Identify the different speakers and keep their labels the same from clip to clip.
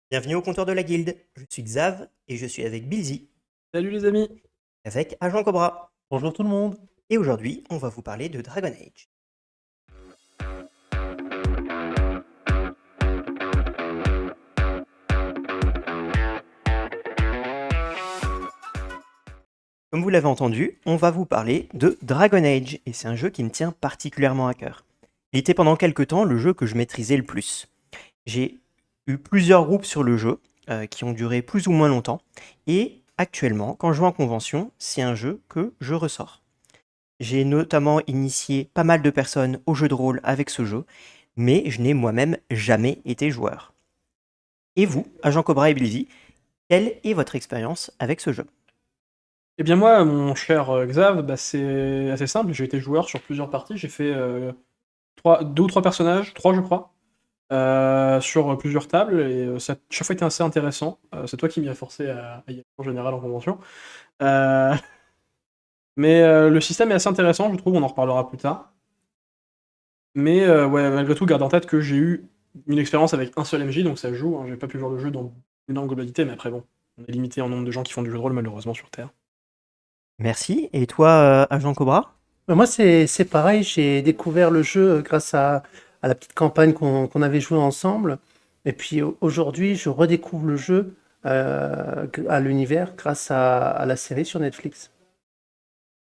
Speaker 1: Bienvenue au comptoir de la guilde. Je suis Xav et je suis avec Bilzy,
Speaker 2: Salut les amis.
Speaker 1: avec Agent Cobra.
Speaker 2: Bonjour tout le monde.
Speaker 1: Et aujourd'hui, on va vous parler de Dragon Age. Comme vous l'avez entendu, on va vous parler de Dragon Age, et c'est un jeu qui me tient particulièrement à cœur. Il était pendant quelques temps le jeu que je maîtrisais le plus. J'ai eu plusieurs groupes sur le jeu, qui ont duré plus ou moins longtemps, et actuellement, quand je vais en convention, c'est un jeu que je ressors. J'ai notamment initié pas mal de personnes au jeu de rôle avec ce jeu, mais je n'ai moi-même jamais été joueur. Et vous, Agent Cobra et Billy, quelle est votre expérience avec ce jeu?
Speaker 2: Eh bien moi, mon cher Xav, c'est assez simple. J'ai été joueur sur plusieurs parties. J'ai fait deux ou trois personnages, trois je crois, sur plusieurs tables et ça a chaque fois été assez intéressant. C'est toi qui m'y as forcé à y aller en général en convention. Euh, mais le système est assez intéressant, je trouve. On en reparlera plus tard. Mais ouais, malgré tout, garde en tête que j'ai eu une expérience avec un seul MJ, donc ça joue. Hein. J'ai pas pu voir le jeu dans une énorme globalité, mais après bon, on est limité en nombre de gens qui font du jeu de rôle malheureusement sur Terre.
Speaker 1: Merci. Et toi, Agent Cobra?
Speaker 3: Moi, c'est pareil, j'ai découvert le jeu grâce à la petite campagne qu'on avait jouée ensemble. Et puis aujourd'hui, je redécouvre le jeu à l'univers grâce à la série sur Netflix.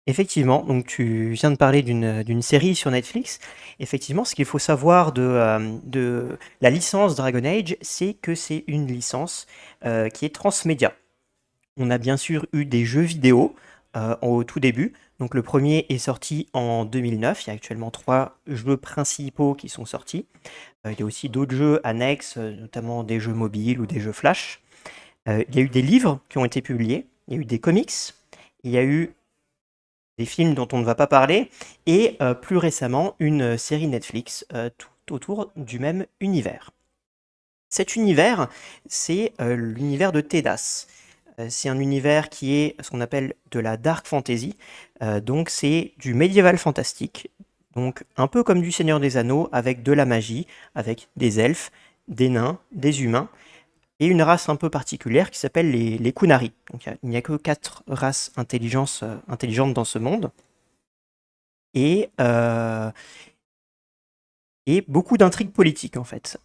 Speaker 1: Effectivement, donc tu viens de parler d'une série sur Netflix. Effectivement, ce qu'il faut savoir de la licence Dragon Age, c'est que c'est une licence qui est transmédia. On a bien sûr eu des jeux vidéo au tout début. Donc le premier est sorti en 2009. Il y a actuellement 3 jeux principaux qui sont sortis. Il y a aussi d'autres jeux annexes, notamment des jeux mobiles ou des jeux flash. Il y a eu des livres qui ont été publiés. Il y a eu des comics. Il y a eu des films dont on ne va pas parler. Et plus récemment, une série Netflix tout autour du même univers. Cet univers, c'est l'univers de Tedas. C'est un univers qui est ce qu'on appelle de la dark fantasy. Donc c'est du médiéval fantastique. Donc un peu comme du Seigneur des Anneaux, avec de la magie, avec des elfes, des nains, des humains, et une race un peu particulière qui s'appelle les Kunari. Donc il n'y a que 4 races intelligentes dans ce monde. Et, euh, et beaucoup d'intrigues politiques en fait.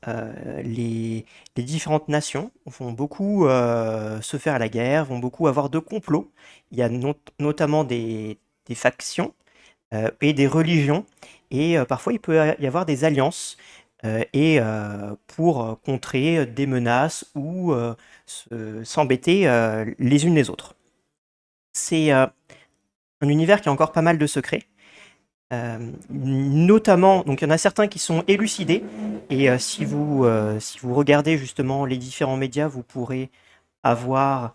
Speaker 1: Les différentes nations vont beaucoup se faire la guerre, vont beaucoup avoir de complots. Il y a notamment des factions et des religions, et parfois il peut y avoir des alliances pour contrer des menaces ou s'embêter les unes les autres. C'est un univers qui a encore pas mal de secrets. Notamment, donc il y en a certains qui sont élucidés, et si vous regardez justement les différents médias, vous pourrez avoir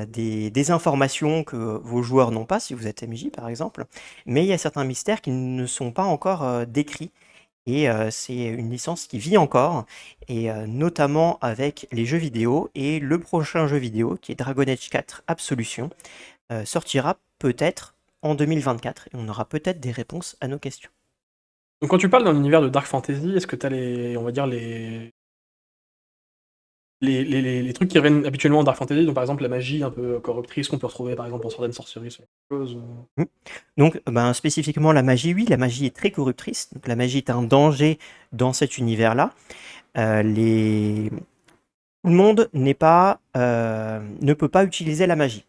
Speaker 1: des informations que vos joueurs n'ont pas, si vous êtes MJ par exemple, mais il y a certains mystères qui ne sont pas encore décrits, et c'est une licence qui vit encore, et notamment avec les jeux vidéo, et le prochain jeu vidéo, qui est Dragon Age 4 Absolution, sortira peut-être en 2024 et on aura peut-être des réponses à nos questions.
Speaker 2: Donc quand tu parles d'un univers de dark fantasy, est-ce que t'as on va dire les trucs qui reviennent habituellement en dark fantasy, donc par exemple la magie un peu corruptrice qu'on peut retrouver par exemple en Sword and Sorcery, ce genre de choses.
Speaker 1: Mm. Donc, ben, spécifiquement la magie, oui, la magie est très corruptrice. Donc, la magie est un danger dans cet univers-là. Les... Tout le monde ne peut pas utiliser la magie.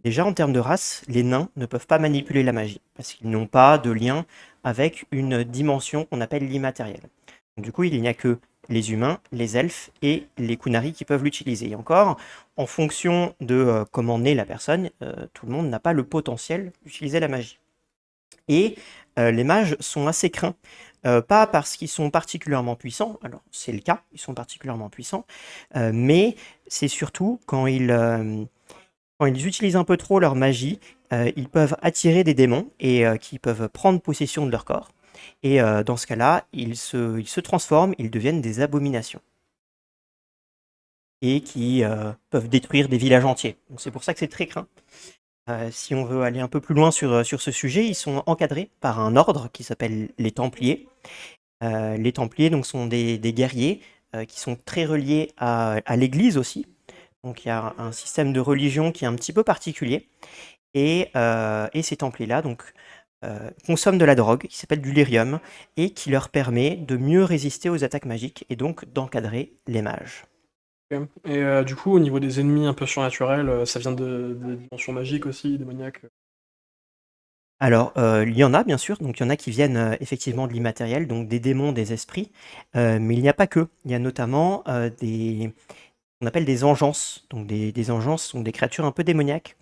Speaker 1: Déjà, en termes de race, les nains ne peuvent pas manipuler la magie parce qu'ils n'ont pas de lien avec une dimension qu'on appelle l'immatériel. Du coup, il n'y a que les humains, les elfes et les Kunari qui peuvent l'utiliser. Et encore, en fonction de comment naît la personne, tout le monde n'a pas le potentiel d'utiliser la magie. Et les mages sont assez craints. Pas parce qu'ils sont particulièrement puissants, alors c'est le cas, ils sont particulièrement puissants, mais c'est surtout quand ils utilisent un peu trop leur magie, ils peuvent attirer des démons et qui peuvent prendre possession de leur corps. Et dans ce cas-là, ils se transforment, ils deviennent des abominations. Et qui peuvent détruire des villages entiers. Donc c'est pour ça que c'est très craint. Si on veut aller un peu plus loin sur ce sujet, ils sont encadrés par un ordre qui s'appelle les Templiers. Les Templiers donc, sont des guerriers qui sont très reliés à l'Église aussi. Donc il y a un système de religion qui est un petit peu particulier. Et ces Templiers-là consomment de la drogue qui s'appelle du lyrium et qui leur permet de mieux résister aux attaques magiques et donc d'encadrer les mages.
Speaker 2: Ok. Et du coup, au niveau des ennemis un peu surnaturels, ça vient de dimensions magiques aussi, démoniaques.
Speaker 1: Alors, il y en a bien sûr, donc il y en a qui viennent effectivement de l'immatériel, donc des démons, des esprits, mais il n'y a pas que. Il y a notamment on appelle des engences. Donc des engences sont des créatures un peu démoniaques.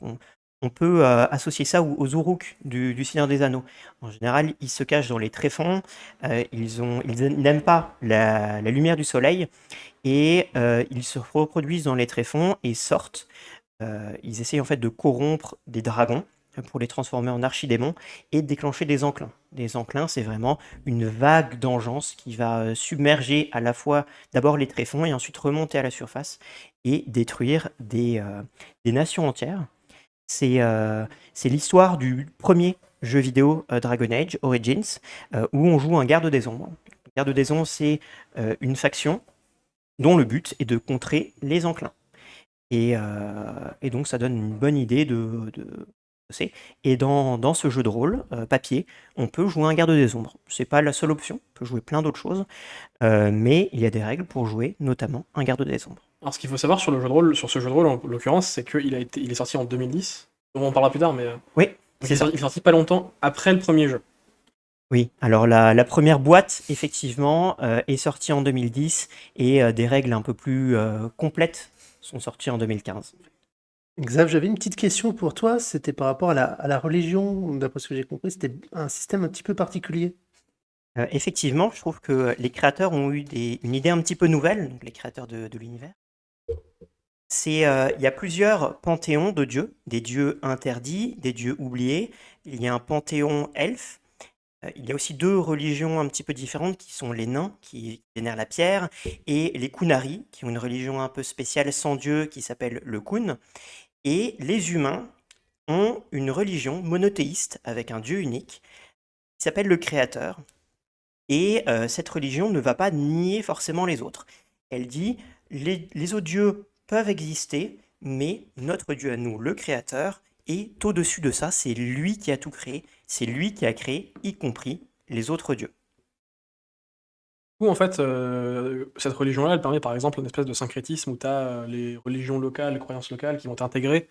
Speaker 1: On peut associer ça aux Uruk du Seigneur des Anneaux. En général, ils se cachent dans les tréfonds, ils n'aiment pas la lumière du soleil, et ils se reproduisent dans les tréfonds et sortent. Ils essayent en fait de corrompre des dragons pour les transformer en archidémons et déclencher des enclins. Des enclins, c'est vraiment une vague d'engeance qui va submerger à la fois d'abord les tréfonds et ensuite remonter à la surface et détruire des nations entières. C'est l'histoire du premier jeu vidéo Dragon Age Origins où on joue un garde des ombres. Le garde des ombres, c'est une faction dont le but est de contrer les enclins. Et donc ça donne une bonne idée de c'est. Et dans ce jeu de rôle papier, on peut jouer un garde des ombres. C'est pas la seule option, on peut jouer plein d'autres choses, mais il y a des règles pour jouer, notamment un garde des ombres.
Speaker 2: Alors, ce qu'il faut savoir sur le jeu de rôle, sur ce jeu de rôle en l'occurrence, c'est qu'il il est sorti en 2010. On en parlera plus tard, mais
Speaker 1: Oui,
Speaker 2: donc
Speaker 1: c'est ça.
Speaker 2: il est sorti pas longtemps après le premier jeu.
Speaker 1: Oui, alors la première boîte, effectivement, est sortie en 2010 et des règles un peu plus complètes sont sorties en 2015.
Speaker 3: Xav, j'avais une petite question pour toi. C'était par rapport à la religion. D'après ce que j'ai compris, c'était un système un petit peu particulier.
Speaker 1: Effectivement, je trouve que les créateurs ont eu une idée un petit peu nouvelle, donc les créateurs de l'univers. Il y a plusieurs panthéons de dieux, des dieux interdits, des dieux oubliés. Il y a un panthéon elfe. Il y a aussi deux religions un petit peu différentes qui sont les nains, qui vénèrent la pierre, et les Kunari, qui ont une religion un peu spéciale sans dieu qui s'appelle le Kun. Et les humains ont une religion monothéiste avec un dieu unique qui s'appelle le Créateur. Et cette religion ne va pas nier forcément les autres. Elle dit les autres dieux peuvent exister, mais notre Dieu à nous, le Créateur, est au-dessus de ça. C'est lui qui a tout créé. C'est lui qui a créé, y compris les autres dieux.
Speaker 2: Du coup, en fait, cette religion-là, elle permet par exemple une espèce de syncrétisme où tu as les religions locales, les croyances locales qui vont t'intégrer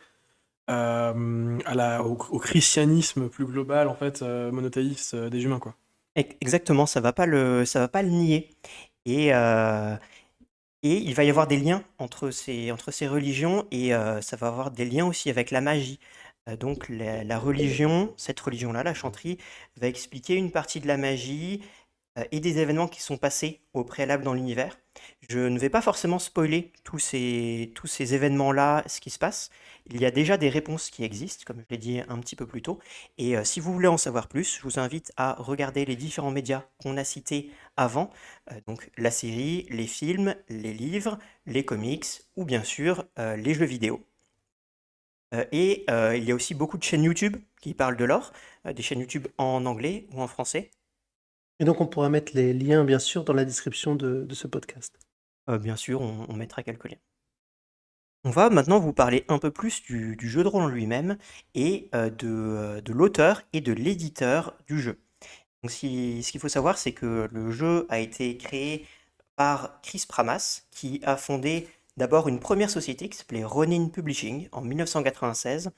Speaker 2: au christianisme plus global, en fait, monothéiste des humains, quoi.
Speaker 1: Exactement, ça va pas le nier. Et, euh, et il va y avoir des liens entre ces religions et ça va avoir des liens aussi avec la magie. Donc la religion, cette religion-là, la chanterie, va expliquer une partie de la magie et des événements qui sont passés au préalable dans l'univers. Je ne vais pas forcément spoiler tous ces événements-là, ce qui se passe. Il y a déjà des réponses qui existent, comme je l'ai dit un petit peu plus tôt. Et si vous voulez en savoir plus, je vous invite à regarder les différents médias qu'on a cités avant. Donc la série, les films, les livres, les comics ou bien sûr les jeux vidéo. Il y a aussi beaucoup de chaînes YouTube qui parlent de l'or, des chaînes YouTube en anglais ou en français.
Speaker 3: Et donc, on pourra mettre les liens, bien sûr, dans la description de ce podcast.
Speaker 1: Bien sûr, on mettra quelques liens. On va maintenant vous parler un peu plus du jeu de rôle en lui-même et de l'auteur et de l'éditeur du jeu. Donc, ce qu'il faut savoir, c'est que le jeu a été créé par Chris Pramas, qui a fondé d'abord une première société qui s'appelait Ronin Publishing en 1996,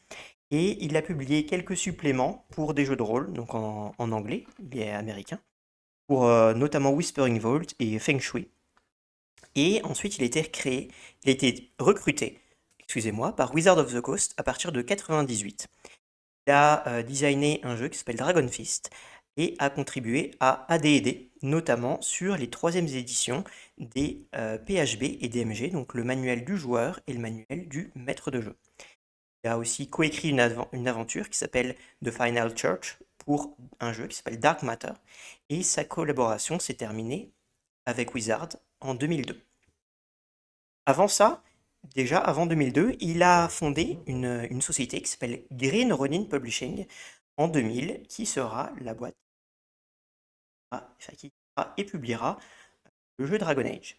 Speaker 1: et il a publié quelques suppléments pour des jeux de rôle, donc en anglais, il est américain, pour notamment Whispering Vault et Feng Shui. Et ensuite, il a été recruté, excusez-moi, par Wizard of the Coast à partir de 98. Il a designé un jeu qui s'appelle Dragon Fist et a contribué à AD&D, notamment sur les troisièmes éditions des PHB et DMG, donc le manuel du joueur et le manuel du maître de jeu. Il a aussi coécrit une aventure qui s'appelle The Final Church pour un jeu qui s'appelle Dark Matter, et sa collaboration s'est terminée avec Wizard en 2002. Avant ça, déjà avant 2002, il a fondé une société qui s'appelle Green Ronin Publishing en 2000, qui sera la boîte qui et publiera le jeu Dragon Age.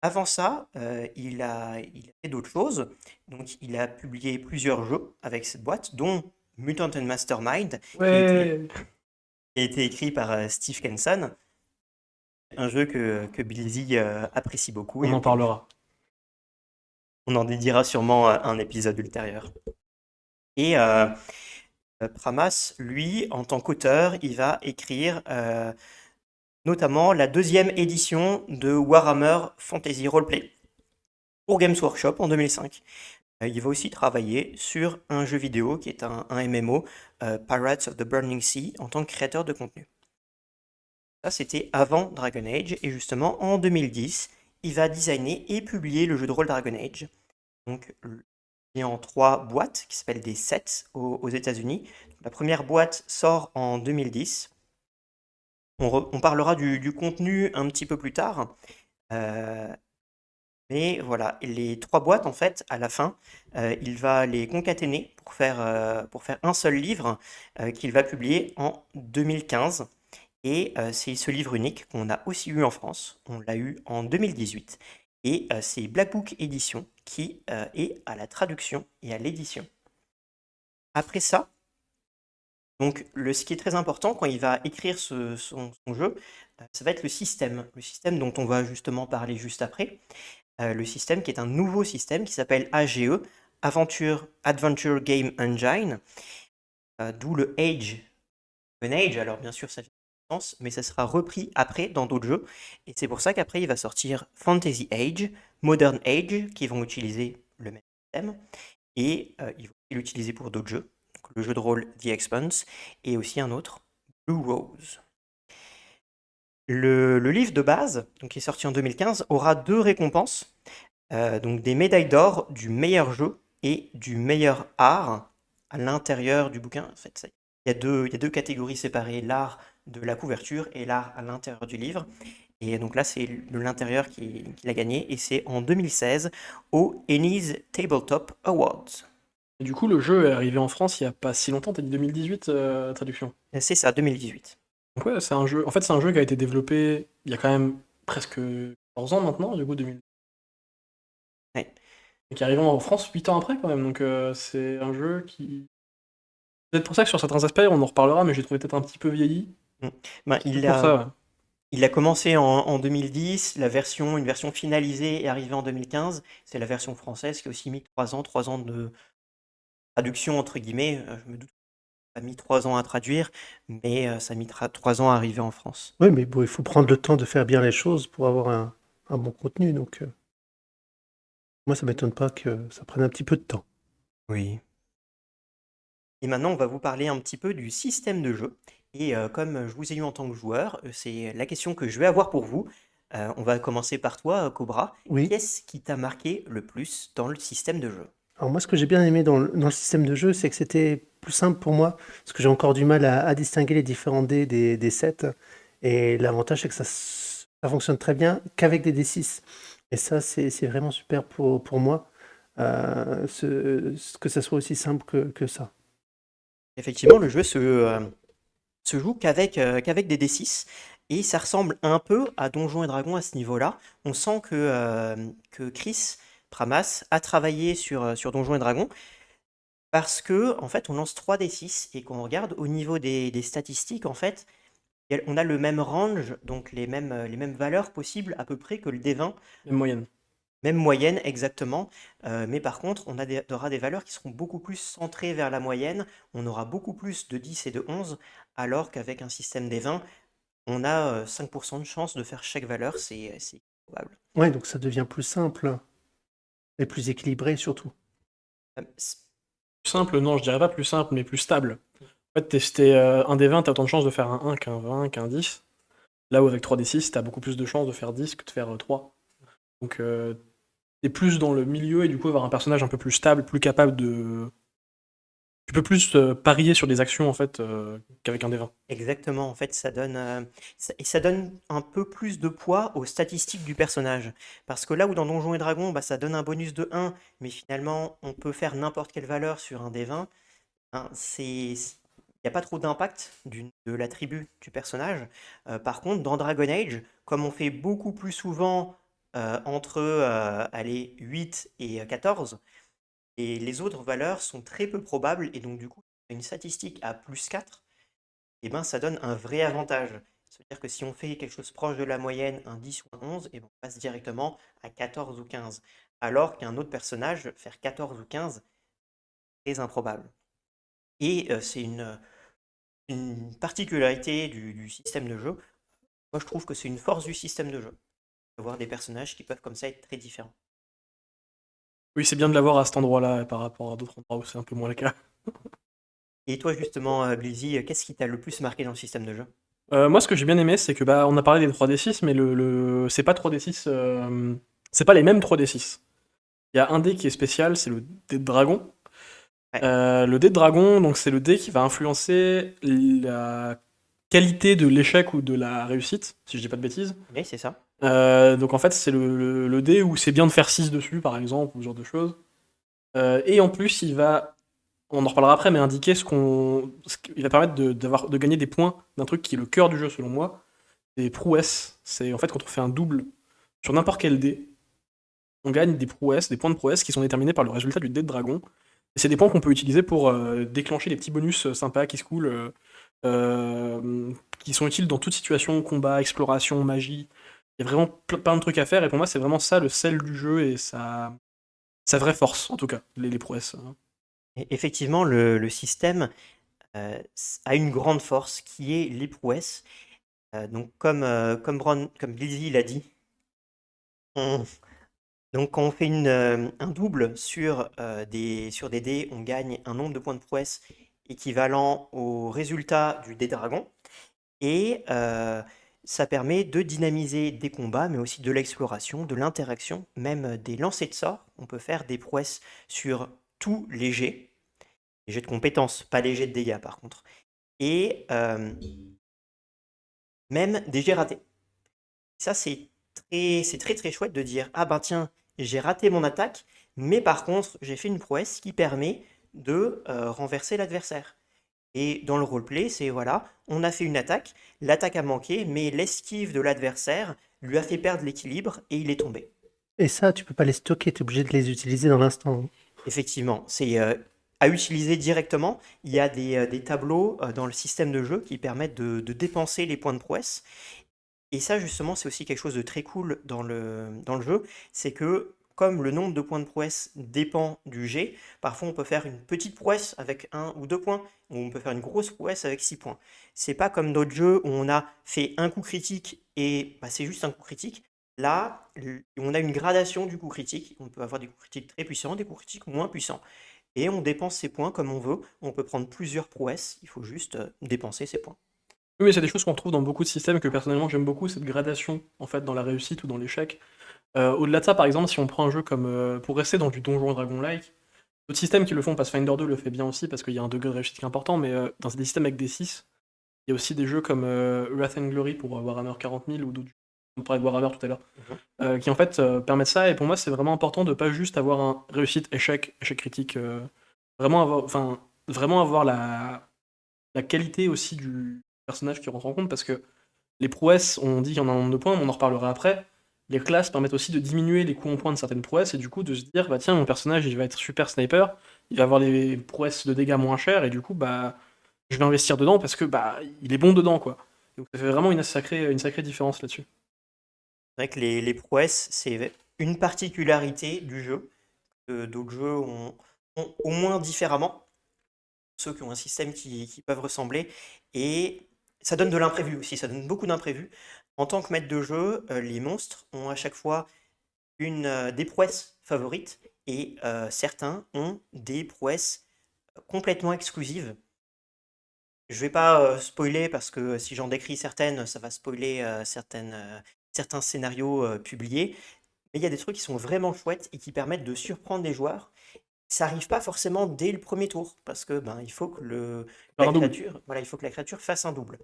Speaker 1: Avant ça, il a fait d'autres choses. Donc, il a publié plusieurs jeux avec cette boîte, dont Mutant and Mastermind,
Speaker 2: Ouais,
Speaker 1: qui a été écrit par Steve Kenson, un jeu que Billy apprécie beaucoup
Speaker 2: on
Speaker 1: et
Speaker 2: en
Speaker 1: auquel
Speaker 2: parlera.
Speaker 1: on en dédiera sûrement un épisode ultérieur. Et Pramas, lui, en tant qu'auteur, il va écrire notamment la deuxième édition de Warhammer Fantasy Roleplay pour Games Workshop en 2005. Il va aussi travailler sur un jeu vidéo qui est un MMO, Pirates of the Burning Sea, en tant que créateur de contenu. Ça, c'était avant Dragon Age, et justement, en 2010, il va designer et publier le jeu de rôle Dragon Age. Donc, il est en 3 boîtes qui s'appellent des sets aux États-Unis. La première boîte sort en 2010. On parlera du contenu un petit peu plus tard. Euh, mais voilà, les 3 boîtes, en fait, à la fin, il va les concaténer pour faire un seul livre qu'il va publier en 2015. Et c'est ce livre unique qu'on a aussi eu en France. On l'a eu en 2018. Et c'est Black Book Édition qui est à la traduction et à l'édition. Après ça, donc ce qui est très important quand il va écrire son jeu, ça va être le système. Le système dont on va justement parler juste après. Le système qui est un nouveau système qui s'appelle AGE, Adventure Game Engine, d'où le Age. Un Age, alors bien sûr ça fait sens, mais ça sera repris après dans d'autres jeux. Et c'est pour ça qu'après il va sortir Fantasy Age, Modern Age, qui vont utiliser le même système. Et ils vont l'utiliser pour d'autres jeux. Donc, le jeu de rôle The Expanse et aussi un autre, Blue Rose. Le livre de base, donc qui est sorti en 2015, aura 2 récompenses. Donc des médailles d'or du meilleur jeu et du meilleur art à l'intérieur du bouquin. En fait, il y a deux catégories séparées, l'art de la couverture et l'art à l'intérieur du livre. Et donc là, c'est de l'intérieur qu'il a gagné, et c'est en 2016 au Ennies Tabletop Awards.
Speaker 2: Et du coup, le jeu est arrivé en France il y a pas si longtemps, t'as dit 2018, traduction.
Speaker 1: C'est ça, 2018.
Speaker 2: Donc ouais, c'est un jeu. En fait, c'est un jeu qui a été développé il y a quand même presque 14 ans maintenant, du coup, 2000.
Speaker 1: Ouais.
Speaker 2: Et qui est arrivé en France 8 ans après quand même. Donc c'est un jeu qui. Peut-être pour ça que sur certains aspects, on en reparlera, mais j'ai trouvé peut-être un petit peu vieilli.
Speaker 1: Mm. Ben,
Speaker 2: C'est peut-être pour ça, ouais.
Speaker 1: il a commencé en 2010, une version finalisée est arrivée en 2015. C'est la version française qui a aussi mis 3 ans de traduction entre guillemets. Je me doute que ça a mis 3 ans à traduire, mais ça a mis 3 ans à arriver en France.
Speaker 3: Oui, mais bon, il faut prendre le temps de faire bien les choses pour avoir un bon contenu. Donc, moi, ça m'étonne pas que ça prenne un petit peu de temps.
Speaker 1: Oui. Et maintenant, on va vous parler un petit peu du système de jeu. Et comme je vous ai eu en tant que joueur, c'est la question que je vais avoir pour vous. On va commencer par toi, Cobra.
Speaker 3: Oui.
Speaker 1: Qu'est-ce qui t'a marqué le plus dans le système de jeu?
Speaker 3: Alors moi, ce que j'ai bien aimé dans le système de jeu, c'est que c'était plus simple pour moi, parce que j'ai encore du mal à distinguer les différents dés des sets. Et l'avantage, c'est que ça fonctionne très bien qu'avec des D6. Et ça, c'est vraiment super pour moi, que ça soit aussi simple que ça.
Speaker 1: Effectivement, le jeu se joue qu'avec des D6. Et ça ressemble un peu à Donjons et Dragons à ce niveau-là. On sent que Chris Pramas a travaillé sur Donjons et Dragons. Parce que, en fait, on lance 3 D6 et quand on regarde au niveau des statistiques, en fait, on a le même range, donc les mêmes valeurs possibles à peu près que le D20,
Speaker 2: Même moyenne.
Speaker 1: même moyenne exactement. Mais par contre, on aura des valeurs qui seront beaucoup plus centrées vers la moyenne. On aura beaucoup plus de 10 et de 11, alors qu'avec un système D20, on a 5% de chance de faire chaque valeur, c'est probable.
Speaker 3: Ouais, donc ça devient plus simple et plus équilibré surtout.
Speaker 1: Euh,
Speaker 2: Plus simple, non, je dirais pas plus simple, mais plus stable. En fait, tester un des 20, t'as autant de chances de faire un 1 qu'un 20, qu'un 10. Là où avec 3d6, t'as beaucoup plus de chances de faire 10 que de faire 3. Donc t'es plus dans le milieu et du coup avoir un personnage un peu plus stable, plus capable de. Tu peux plus parier sur des actions en fait qu'avec un des 20.
Speaker 1: Exactement, en fait, ça donne un peu plus de poids aux statistiques du personnage. Parce que là où dans Donjons et Dragons, bah, ça donne un bonus de 1, mais finalement, on peut faire n'importe quelle valeur sur un des 20, hein, il n'y a pas trop d'impact de l'attribut du personnage. Par contre, dans Dragon Age, comme on fait beaucoup plus souvent entre allez, 8 et 14. Et les autres valeurs sont très peu probables. Et donc, du coup, une statistique à plus 4, et ben, ça donne un vrai avantage. C'est-à-dire que si on fait quelque chose proche de la moyenne, un 10 ou un 11, et ben, on passe directement à 14 ou 15. Alors qu'un autre personnage, faire 14 ou 15, très improbable. Et c'est une particularité du système de jeu. Moi, je trouve que c'est une force du système de jeu. De voir des personnages qui peuvent comme ça être très différents.
Speaker 2: Oui, c'est bien de l'avoir à cet endroit-là par rapport à d'autres endroits où c'est un peu moins le cas.
Speaker 1: Et toi, justement, Blizzy, qu'est-ce qui t'a le plus marqué dans le système de jeu?
Speaker 2: Moi, ce que j'ai bien aimé, c'est que bah, on a parlé des 3D6, mais c'est pas 3D6, c'est pas les mêmes 3D6. Il y a un dé qui est spécial, c'est le dé de dragon.
Speaker 1: Ouais,
Speaker 2: Le dé de dragon, donc c'est le dé qui va influencer la qualité de l'échec ou de la réussite, si je dis pas de bêtises.
Speaker 1: oui, c'est ça.
Speaker 2: Donc en fait, c'est le dé où c'est bien de faire 6 dessus, par exemple, ou ce genre de choses. Et en plus, on en reparlera après, mais indiquer il va permettre de gagner des points d'un truc qui est le cœur du jeu, selon moi. Des prouesses. C'est en fait quand on fait un double sur n'importe quel dé, on gagne des prouesses, des points de prouesse qui sont déterminés par le résultat du dé de dragon. Et c'est des points qu'on peut utiliser pour déclencher des petits bonus sympas qui se coulent, qui sont utiles dans toute situation, combat, exploration, magie. Il y a vraiment plein de trucs à faire, et pour moi, c'est vraiment ça le sel du jeu et sa vraie force, en tout cas, les prouesses.
Speaker 1: Et effectivement, le système a une grande force qui est les prouesses. Donc, comme Blizzy l'a dit, on, donc quand on fait un double sur des dés, on gagne un nombre de points de prouesse équivalent au résultat du dé dragon. Et ça permet de dynamiser des combats, mais aussi de l'exploration, de l'interaction, même des lancers de sorts. On peut faire des prouesses sur tous les jets de compétences, pas les jets de dégâts par contre. Et même des jets ratés. Ça, c'est très très chouette de dire, ah ben tiens, j'ai raté mon attaque, mais par contre, j'ai fait une prouesse qui permet de renverser l'adversaire. Et dans le roleplay, c'est voilà, on a fait une attaque, l'attaque a manqué, mais l'esquive de l'adversaire lui a fait perdre l'équilibre et il est tombé.
Speaker 3: Et ça, tu peux pas les stocker, tu es obligé de les utiliser dans l'instant, hein.
Speaker 1: Effectivement, c'est à utiliser directement. Il y a des tableaux dans le système de jeu qui permettent de dépenser les points de prouesse. Et ça, justement, c'est aussi quelque chose de très cool dans le jeu. C'est que, comme le nombre de points de prouesse dépend du jet, parfois on peut faire une petite prouesse avec 1 ou 2 points, ou on peut faire une grosse prouesse avec 6 points. C'est pas comme d'autres jeux où on a fait un coup critique et bah, c'est juste un coup critique. Là, on a une gradation du coup critique. On peut avoir des coups critiques très puissants, des coups critiques moins puissants. Et on dépense ses points comme on veut. On peut prendre plusieurs prouesses. Il faut juste dépenser ses points.
Speaker 2: Oui, mais c'est des choses qu'on trouve dans beaucoup de systèmes que personnellement j'aime beaucoup, cette gradation en fait dans la réussite ou dans l'échec. Au-delà de ça, par exemple, si on prend un jeu comme pour rester dans du Donjon Dragon-like, d'autres systèmes qui le font, Pathfinder 2 le fait bien aussi parce qu'il y a un degré de réussite qui est important, mais dans des systèmes avec des 6, il y a aussi des jeux comme Wrath and Glory pour Warhammer 40 000 ou d'autres, on parlait de Warhammer tout à l'heure,
Speaker 1: Mhm.
Speaker 2: qui en fait permettent ça. Et pour moi, c'est vraiment important de pas juste avoir un réussite échec critique, vraiment avoir la qualité aussi du personnage qui rentre en compte parce que les prouesses, on dit qu'il y en a un nombre de points, mais on en reparlera après. Les classes permettent aussi de diminuer les coups en points de certaines prouesses et du coup de se dire bah tiens mon personnage il va être super sniper, il va avoir des prouesses de dégâts moins chères et du coup bah je vais investir dedans parce que bah il est bon dedans quoi. Donc ça fait vraiment une sacrée différence là-dessus.
Speaker 1: C'est vrai que les prouesses, c'est une particularité du jeu, que d'autres jeux ont au moins différemment, ceux qui ont un système qui peuvent ressembler, et ça donne de l'imprévu aussi, ça donne beaucoup d'imprévus. En tant que maître de jeu, les monstres ont à chaque fois des prouesses favorites, et certains ont des prouesses complètement exclusives. Je vais pas spoiler parce que si j'en décris certaines, ça va spoiler certains scénarios publiés. Mais il y a des trucs qui sont vraiment chouettes et qui permettent de surprendre les joueurs. Ça arrive pas forcément dès le premier tour parce que ben il faut que
Speaker 2: Faire
Speaker 1: la
Speaker 2: un double.
Speaker 1: créature, voilà, il faut que la créature fasse un double.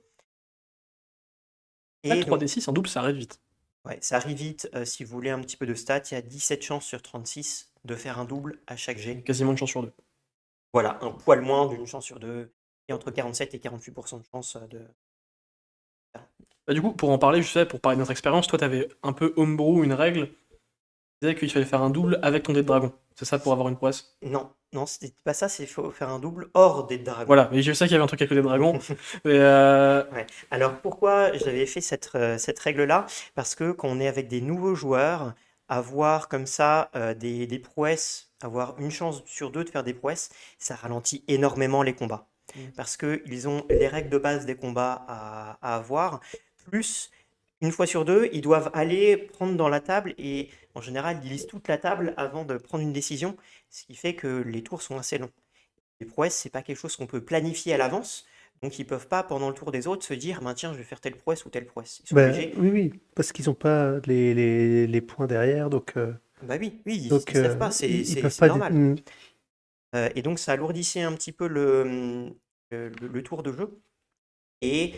Speaker 2: Chaque
Speaker 1: Et donc
Speaker 2: 3D6 un double ça arrive vite.
Speaker 1: ouais, ça arrive vite. Si vous voulez un petit peu de stats, il y a 17 chances sur 36 de faire un double à chaque jet.
Speaker 2: Quasiment une chance sur deux.
Speaker 1: Voilà, un poil moins d'une chance sur deux et entre 47 et 48% de chance de faire.
Speaker 2: Bah, du coup pour en parler, je sais, pour parler de notre expérience, toi t'avais un peu homebrew une règle disais qu'il fallait faire un double avec ton dé de dragon. C'est ça pour avoir une prouesse?
Speaker 1: Non, non, c'était pas ça, c'est faut faire un double hors des dragons.
Speaker 2: Voilà, mais je sais qu'il y avait un truc avec le dé de dragon. Mais
Speaker 1: Ouais. Alors pourquoi j'avais fait cette règle-là? Parce que quand on est avec des nouveaux joueurs, avoir comme ça des prouesses, avoir une chance sur deux de faire des prouesses, ça ralentit énormément les combats. Parce qu'ils ont les règles de base des combats à avoir, plus une fois sur deux, ils doivent aller prendre dans la table et en général, ils lisent toute la table avant de prendre une décision, ce qui fait que les tours sont assez longs. Les prouesses, c'est pas quelque chose qu'on peut planifier à l'avance, donc ils peuvent pas, pendant le tour des autres, se dire, ben tiens, je vais faire telle prouesse ou telle prouesse. Ils sont obligés.
Speaker 3: Oui, oui, parce qu'ils n'ont pas les points derrière,
Speaker 1: Bah oui, oui, ils
Speaker 3: donc
Speaker 1: savent pas,
Speaker 3: ils peuvent
Speaker 1: c'est
Speaker 3: pas.
Speaker 1: normal. Et donc ça alourdissait un petit peu le tour de jeu. Et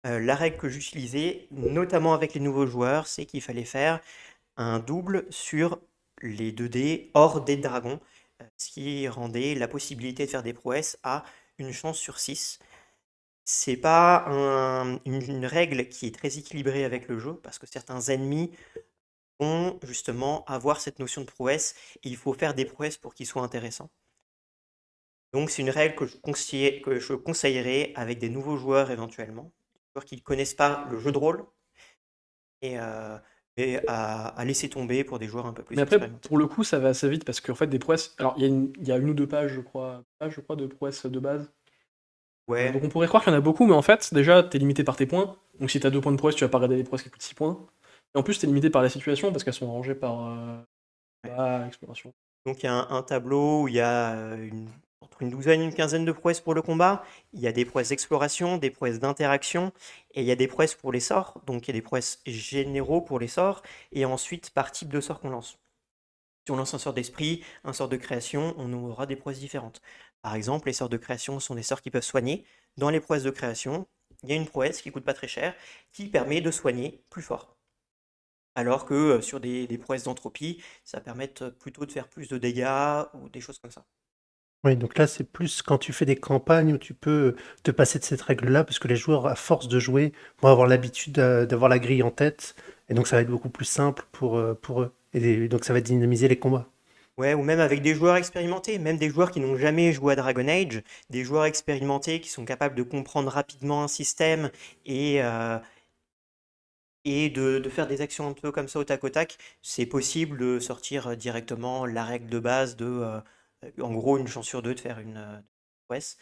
Speaker 1: la règle que j'utilisais, notamment avec les nouveaux joueurs, c'est qu'il fallait faire un double sur les 2 dés hors dés de dragon, ce qui rendait la possibilité de faire des prouesses à une chance sur 6. C'est pas une règle qui est très équilibrée avec le jeu, parce que certains ennemis vont justement avoir cette notion de prouesse, et il faut faire des prouesses pour qu'ils soient intéressants. Donc c'est une règle que je conseillerais avec des nouveaux joueurs éventuellement, des joueurs qui ne connaissent pas le jeu de rôle, et, à laisser tomber pour des joueurs un peu plus
Speaker 2: Mais après,
Speaker 1: expérimentés.
Speaker 2: pour le coup, ça va assez vite parce qu'en fait, des prouesses. Alors, il y a une ou deux pages, je crois, de prouesses de base.
Speaker 1: Ouais,
Speaker 2: Donc, on pourrait croire qu'il y en a beaucoup, mais en fait, déjà, t'es limité par tes points. Donc, si t'as 2 points de prouesse, tu vas pas regarder les prouesses qui coûtent 6 points. Et en plus, t'es limité par la situation parce qu'elles sont rangées par
Speaker 1: ouais.
Speaker 2: exploration.
Speaker 1: Donc il y a un tableau où il y a entre une douzaine et une quinzaine de prouesses pour le combat. Il y a des prouesses d'exploration, des prouesses d'interaction, et il y a des prouesses pour les sorts. Donc il y a des prouesses généraux pour les sorts, et ensuite par type de sort qu'on lance. Si on lance un sort d'esprit, un sort de création, on aura des prouesses différentes. Par exemple, les sorts de création sont des sorts qui peuvent soigner. Dans les prouesses de création, il y a une prouesse qui coûte pas très cher, qui permet de soigner plus fort. Alors que sur des prouesses d'entropie, ça permet plutôt de faire plus de dégâts ou des choses comme ça.
Speaker 3: Oui, donc là, c'est plus quand tu fais des campagnes où tu peux te passer de cette règle-là, parce que les joueurs, à force de jouer, vont avoir l'habitude d'avoir la grille en tête, et donc ça va être beaucoup plus simple pour eux. Et donc ça va dynamiser les combats.
Speaker 1: Ouais, ou même avec des joueurs expérimentés, même des joueurs qui n'ont jamais joué à Dragon Age, des joueurs expérimentés qui sont capables de comprendre rapidement un système et, de faire des actions un peu comme ça au tac au tac, c'est possible de sortir directement la règle de base de, en gros, une chance sur deux de faire une prouesse.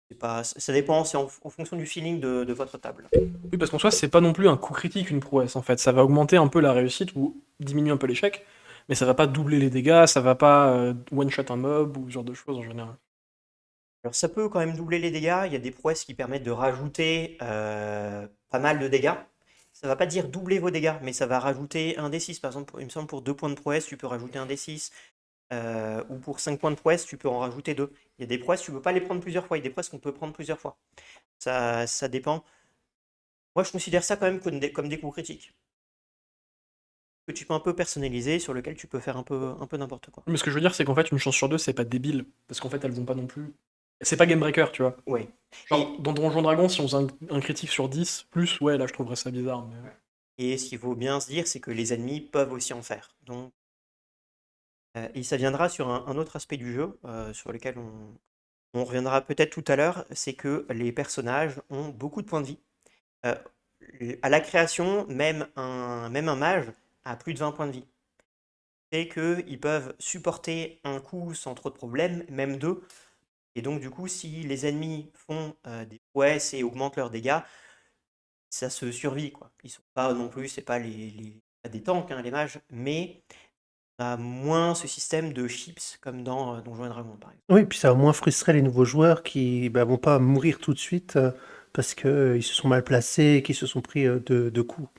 Speaker 1: C'est pas, ça dépend, c'est en fonction du feeling de votre table.
Speaker 2: Oui, parce qu'en soi, c'est pas non plus un coup critique une prouesse en fait. Ça va augmenter un peu la réussite ou diminuer un peu l'échec, mais ça va pas doubler les dégâts, ça va pas one-shot un mob ou ce genre de choses en général.
Speaker 1: Alors ça peut quand même doubler les dégâts, il y a des prouesses qui permettent de rajouter pas mal de dégâts. Ça va pas dire doubler vos dégâts, mais ça va rajouter un D6. Par exemple, il me semble pour 2 points de prouesse, tu peux rajouter un D6. Ou pour 5 points de prouesse, tu peux en rajouter 2. Il y a des prouesses, tu peux pas les prendre plusieurs fois. Il y a des prouesses qu'on peut prendre plusieurs fois. Ça dépend. Moi, je considère ça quand même comme des coups critiques. Que tu peux un peu personnaliser, sur lequel tu peux faire un peu n'importe quoi.
Speaker 2: Mais ce que je veux dire, c'est qu'en fait, une chance sur deux, c'est pas débile, parce qu'en fait, elles vont pas non plus. C'est pas game breaker, tu vois.
Speaker 1: Ouais.
Speaker 2: Genre, dans Donjon Dragon, si on faisait un critique sur 10, plus, ouais, là, je trouverais ça bizarre. Mais...
Speaker 1: Et ce qu'il faut bien se dire, c'est que les ennemis peuvent aussi en faire. Donc, et ça viendra sur un autre aspect du jeu, sur lequel on reviendra peut-être tout à l'heure, c'est que les personnages ont beaucoup de points de vie. Euh, à la création, même un mage a plus de 20 points de vie. C'est qu'ils peuvent supporter un coup sans trop de problèmes, même deux. Et donc, du coup, si les ennemis font des prouesses et augmentent leurs dégâts, ça se survit, quoi. Ils sont pas non plus, c'est pas pas des tanks, hein, les mages, mais on a moins ce système de chips comme dans Donjons et Dragons, par exemple.
Speaker 3: Oui, puis ça va moins frustrer les nouveaux joueurs qui vont pas mourir tout de suite parce qu'ils se sont mal placés et qu'ils se sont pris de coups.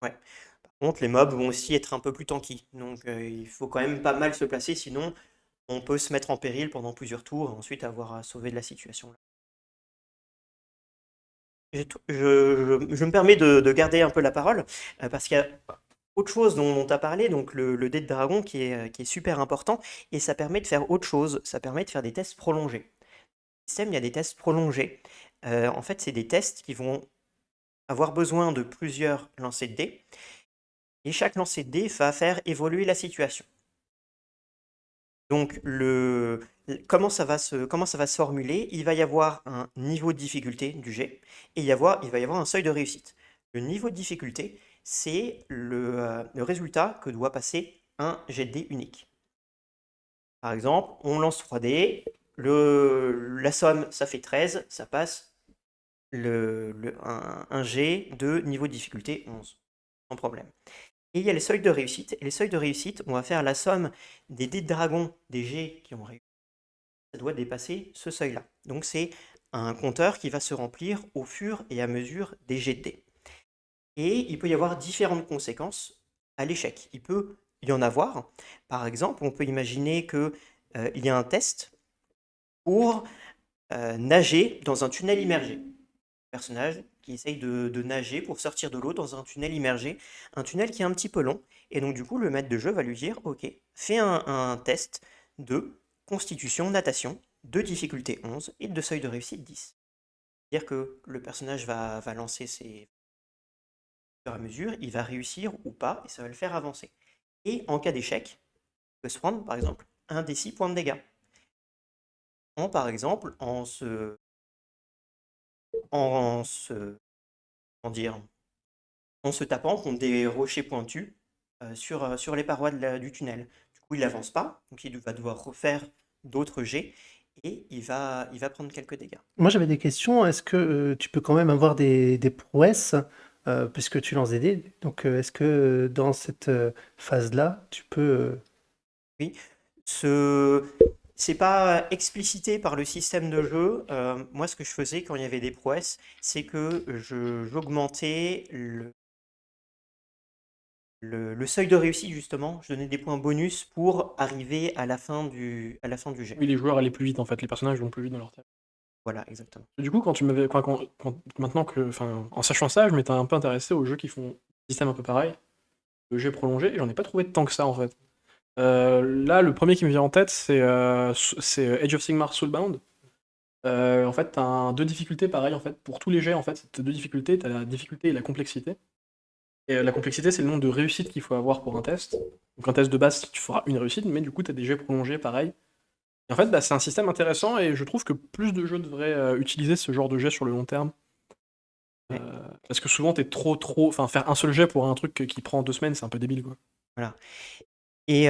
Speaker 1: Ouais. Par contre, les mobs vont aussi être un peu plus tanky. Donc, il faut quand même pas mal se placer, sinon on peut se mettre en péril pendant plusieurs tours et ensuite avoir à sauver de la situation. Je me permets de garder un peu la parole parce qu'il y a autre chose dont tu as parlé, donc le dé de dragon qui est super important et ça permet de faire autre chose, ça permet de faire des tests prolongés. Dans le système, il y a des tests prolongés. En fait, c'est des tests qui vont avoir besoin de plusieurs lancers de dés et chaque lancer de dés va faire évoluer la situation. Donc, comment ça va se formuler? Il va y avoir un niveau de difficulté du jet et il va y avoir un seuil de réussite. Le niveau de difficulté, c'est le résultat que doit passer un jet de dés unique. Par exemple, on lance 3 dés, la somme, ça fait 13, ça passe un jet de niveau de difficulté 11, sans problème. Et il y a les seuils de réussite. Et les seuils de réussite, on va faire la somme des dés de dragon des jets qui ont réussi. Ça doit dépasser ce seuil-là. Donc c'est un compteur qui va se remplir au fur et à mesure des jets de dés. Et il peut y avoir différentes conséquences à l'échec. Il peut y en avoir. Par exemple, on peut imaginer qu'il y a un test pour nager dans un tunnel immergé. Personnage qui essaye de nager pour sortir de l'eau dans un tunnel immergé, un tunnel qui est un petit peu long. Et donc du coup, le maître de jeu va lui dire, ok, fais un test de constitution natation de difficulté 11 et de seuil de réussite 10. C'est-à-dire que le personnage va lancer ses... Au fur et à mesure, il va réussir ou pas, et ça va le faire avancer. Et en cas d'échec, il peut se prendre, par exemple, un des 6 points de dégâts. Par exemple, en se... comment dire, en se tapant contre des rochers pointus sur les parois du tunnel. Du coup, il n'avance pas, donc il va devoir refaire d'autres jets et il va prendre quelques dégâts.
Speaker 3: Moi, j'avais des questions. Est-ce que tu peux quand même avoir des prouesses puisque tu lances des dés? Donc, est-ce que dans cette phase-là, tu peux...
Speaker 1: Oui, c'est pas explicité par le système de jeu. Moi, ce que je faisais quand il y avait des prouesses, c'est que j'augmentais le seuil de réussite, justement. Je donnais des points bonus pour arriver à la fin du jet.
Speaker 2: Oui, les joueurs allaient plus vite en fait, les personnages vont plus vite dans leur tête.
Speaker 1: Voilà, exactement.
Speaker 2: Du coup, quand tu m'avais. Maintenant que. Enfin, en sachant ça, je m'étais un peu intéressé aux jeux qui font un système un peu pareil, le jet prolongé, et j'en ai pas trouvé tant que ça en fait. Là, le premier qui me vient en tête, c'est Age of Sigmar Soulbound. En fait, t'as deux difficultés pareil en fait. Pour tous les jets, en fait, t'as deux difficultés, t'as la difficulté et la complexité. Et la complexité, c'est le nombre de réussites qu'il faut avoir pour un test. Donc un test de base, tu feras une réussite, mais du coup, t'as des jets prolongés pareil. Et en fait, bah, c'est un système intéressant et je trouve que plus de jeux devraient utiliser ce genre de jet sur le long terme.
Speaker 1: Ouais.
Speaker 2: Parce que souvent, t'es trop. Enfin, faire un seul jet pour un truc qui prend 2 semaines, c'est un peu débile, quoi.
Speaker 1: Voilà. Et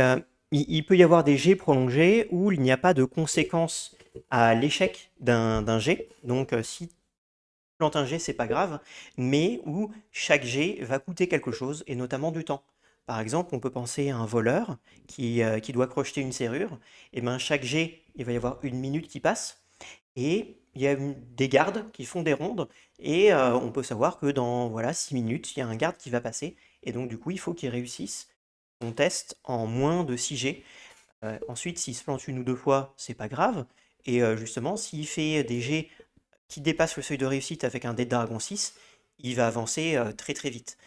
Speaker 1: il peut y avoir des jets prolongés où il n'y a pas de conséquences à l'échec d'un jet. Donc si tu plantes un jet, c'est pas grave, mais où chaque jet va coûter quelque chose, et notamment du temps. Par exemple, on peut penser à un voleur qui doit crocheter une serrure. Et ben chaque jet, il va y avoir 1 minute qui passe, et il y a des gardes qui font des rondes, et on peut savoir que dans 6 minutes, il y a un garde qui va passer, et donc du coup, il faut qu'il réussisse son test en moins de 6 G. Ensuite, s'il se plante 1 ou 2 fois, c'est pas grave. Et justement, s'il fait des G qui dépassent le seuil de réussite avec un dé de dragon 6, il va avancer très très vite.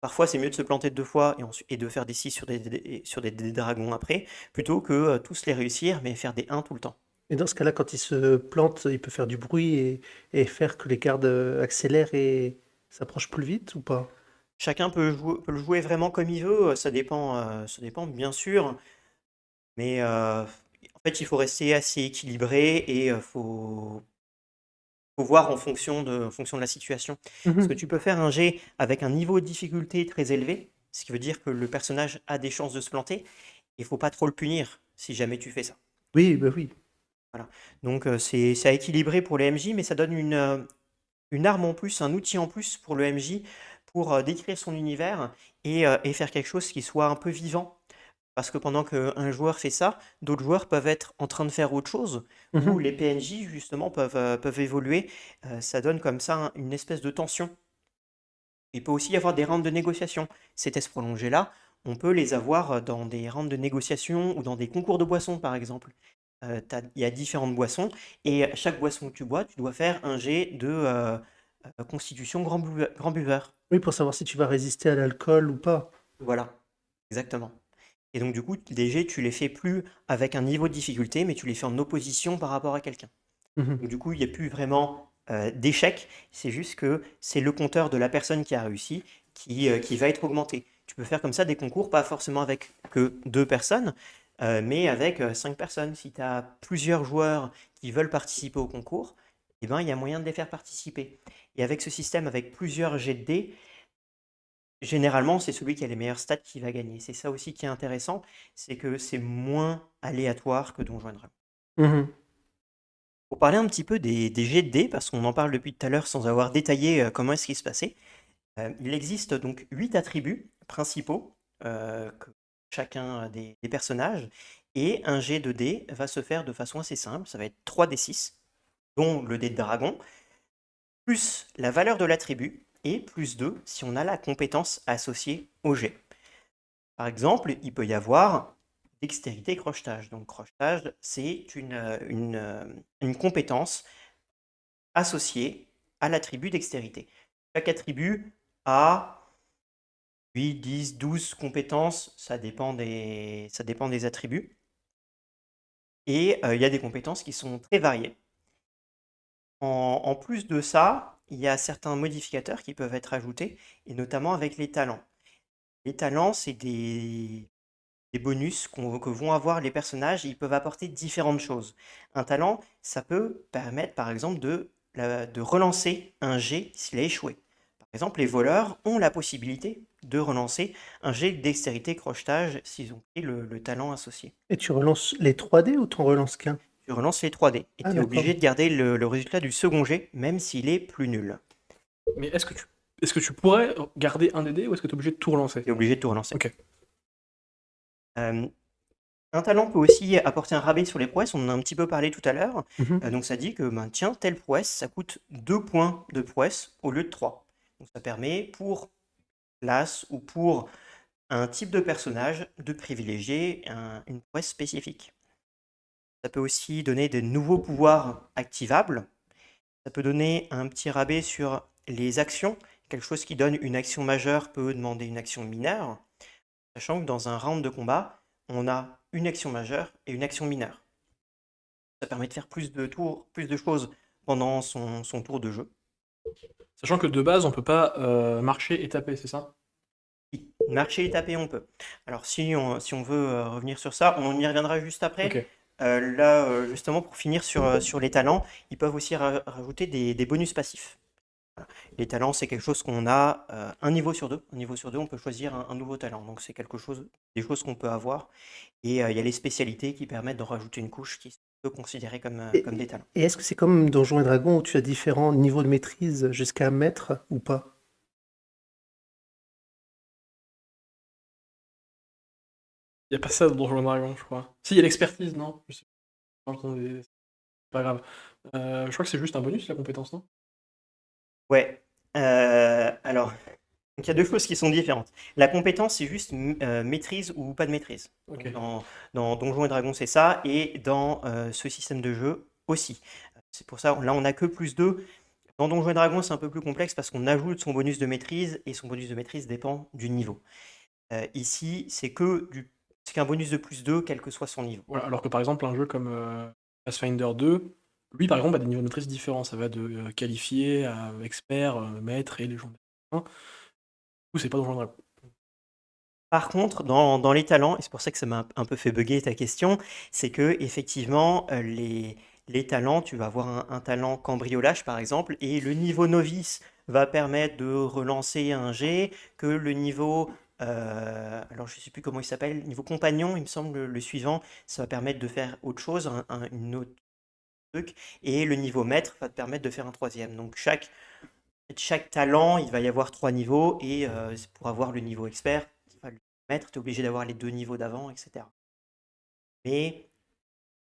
Speaker 1: Parfois, c'est mieux de se planter 2 fois et de faire des 6 sur des dés de dragon après, plutôt que tous les réussir, mais faire des 1 tout le temps.
Speaker 3: Et dans ce cas-là, quand il se plante, il peut faire du bruit et faire que les gardes accélèrent et s'approchent plus vite ou pas?
Speaker 1: Chacun peut le jouer vraiment comme il veut, ça dépend bien sûr, mais en fait, il faut rester assez équilibré et faut voir en fonction de la situation. Parce que
Speaker 3: Mhm.
Speaker 1: tu peux faire un jet avec un niveau de difficulté très élevé, ce qui veut dire que le personnage a des chances de se planter, et il faut pas trop le punir si jamais tu fais ça.
Speaker 3: Oui, bah oui.
Speaker 1: Voilà. Donc c'est à équilibrer pour les MJ, mais ça donne une arme en plus, un outil en plus pour le MJ pour décrire son univers et faire quelque chose qui soit un peu vivant. Parce que pendant qu'un joueur fait ça, d'autres joueurs peuvent être en train de faire autre chose, ou
Speaker 3: Mhm.
Speaker 1: les PNJ justement peuvent évoluer. Ça donne comme ça une espèce de tension. Il peut aussi y avoir des rounds de négociation. Ces tests prolongés-là, on peut les avoir dans des rounds de négociation ou dans des concours de boissons, par exemple. Il y a différentes boissons, et chaque boisson que tu bois, tu dois faire un jet de constitution grand buveur.
Speaker 3: Oui, pour savoir si tu vas résister à l'alcool ou pas.
Speaker 1: Voilà, exactement. Et donc, du coup, les jets, tu les fais plus avec un niveau de difficulté, mais tu les fais en opposition par rapport à quelqu'un.
Speaker 3: Mhm.
Speaker 1: Donc, du coup, il n'y a plus vraiment d'échec, c'est juste que c'est le compteur de la personne qui a réussi qui va être augmenté. Tu tu peux faire comme ça des concours, pas forcément avec que 2 personnes, mais avec 5 personnes. Si tu as plusieurs joueurs qui veulent participer au concours, eh ben, il y a moyen de les faire participer. Et avec ce système, avec plusieurs jets de dés, généralement, c'est celui qui a les meilleurs stats qui va gagner. C'est ça aussi qui est intéressant, c'est que c'est moins aléatoire que Donjons& et Dragons.
Speaker 3: Mhm.
Speaker 1: Pour parler un petit peu des jets de dés, parce qu'on en parle depuis tout à l'heure sans avoir détaillé comment est-ce qu'il se passait, il existe donc 8 attributs principaux que chacun des personnages, et un jet de dés va se faire de façon assez simple, ça va être 3d6, dont le dé de dragon, plus la valeur de l'attribut, et plus 2 si on a la compétence associée au jet. Par exemple, il peut y avoir dextérité crochetage. Donc crochetage, c'est une compétence associée à l'attribut dextérité. Chaque attribut a 8, 10, 12 compétences, ça dépend des attributs. Et il y a des compétences qui sont très variées. En plus de ça, il y a certains modificateurs qui peuvent être ajoutés, et notamment avec les talents. Les talents, c'est des bonus que vont avoir les personnages, et ils peuvent apporter différentes choses. Un talent, ça peut permettre par exemple de relancer un jet s'il a échoué. Par exemple, les voleurs ont la possibilité de relancer un jet de dextérité crochetage s'ils ont pris le talent associé.
Speaker 3: Et tu relances les 3D ou tu en relances qu'un?
Speaker 1: Tu relances les 3D et
Speaker 3: Ah,
Speaker 1: tu es
Speaker 3: d'accord.
Speaker 1: obligé de garder le résultat du second jet, même s'il est plus nul.
Speaker 2: Mais est-ce que tu pourrais garder un des dés ou est-ce que tu es obligé de tout relancer?
Speaker 1: Tu es obligé de tout relancer.
Speaker 2: Ok.
Speaker 1: Euh, Un talent peut aussi apporter un rabais sur les prouesses, on en a un petit peu parlé tout à l'heure.
Speaker 3: Mhm.
Speaker 1: Donc ça dit que ben, tiens, telle prouesse, ça coûte 2 points de prouesse au lieu de 3. Donc ça permet pour classe ou pour un type de personnage de privilégier une prouesse spécifique. Ça peut aussi donner de nouveaux pouvoirs activables. Ça peut donner un petit rabais sur les actions. Quelque chose qui donne une action majeure peut demander une action mineure. Sachant que dans un round de combat, on a une action majeure et une action mineure. Ça permet de faire plus de choses pendant son tour de jeu.
Speaker 2: Sachant que de base, on peut pas marcher et taper, c'est ça?
Speaker 1: Marcher et taper, on peut. Alors si on veut revenir sur ça, on y reviendra juste après.
Speaker 2: Ok.
Speaker 1: Là, justement, pour finir sur les talents, ils peuvent aussi rajouter des bonus passifs. Voilà. Les talents, c'est quelque chose qu'on a un niveau sur deux. Un niveau sur deux, on peut choisir un nouveau talent. Donc c'est des choses qu'on peut avoir. Et il y a les spécialités qui permettent de rajouter une couche qui peut considérer comme des talents.
Speaker 3: Et est-ce que c'est comme Donjons et Dragons où tu as différents niveaux de maîtrise jusqu'à maître ou pas?
Speaker 2: Il y a pas ça dans Donjons et Dragons, je crois. Si, il y a l'expertise, non? Je sais pas. C'est pas grave. Je crois que c'est juste un bonus, la compétence, non?
Speaker 1: Ouais. Alors, donc il y a deux choses qui sont différentes. La compétence, c'est juste maîtrise ou pas de maîtrise.
Speaker 2: Ok.
Speaker 1: Dans Donjons et Dragons, c'est ça, et dans ce système de jeu aussi. C'est pour ça, là, on n'a que plus 2. Dans Donjons et Dragons, c'est un peu plus complexe parce qu'on ajoute son bonus de maîtrise, et son bonus de maîtrise dépend du niveau. Ici, c'est qu'un bonus de plus 2, quel que soit son niveau.
Speaker 2: Voilà, alors que par exemple, un jeu comme Pathfinder 2, lui par exemple a des niveaux de maîtrise différents. Ça va de qualifié à expert, maître et légendaire. Du coup, c'est pas Donjons et Dragons.
Speaker 1: Par contre, dans les talents, et c'est pour ça que ça m'a un peu fait bugger ta question, c'est que effectivement, les talents, tu vas avoir un talent cambriolage par exemple, et le niveau novice va permettre de relancer un jet, que le niveau, alors je ne sais plus comment il s'appelle, niveau compagnon, il me semble, le suivant, ça va permettre de faire autre chose, une autre truc, et le niveau maître va te permettre de faire un troisième. Donc chaque talent, il va y avoir 3 niveaux, et pour avoir le niveau expert, enfin, le maître, tu es obligé d'avoir les 2 niveaux d'avant, etc. Mais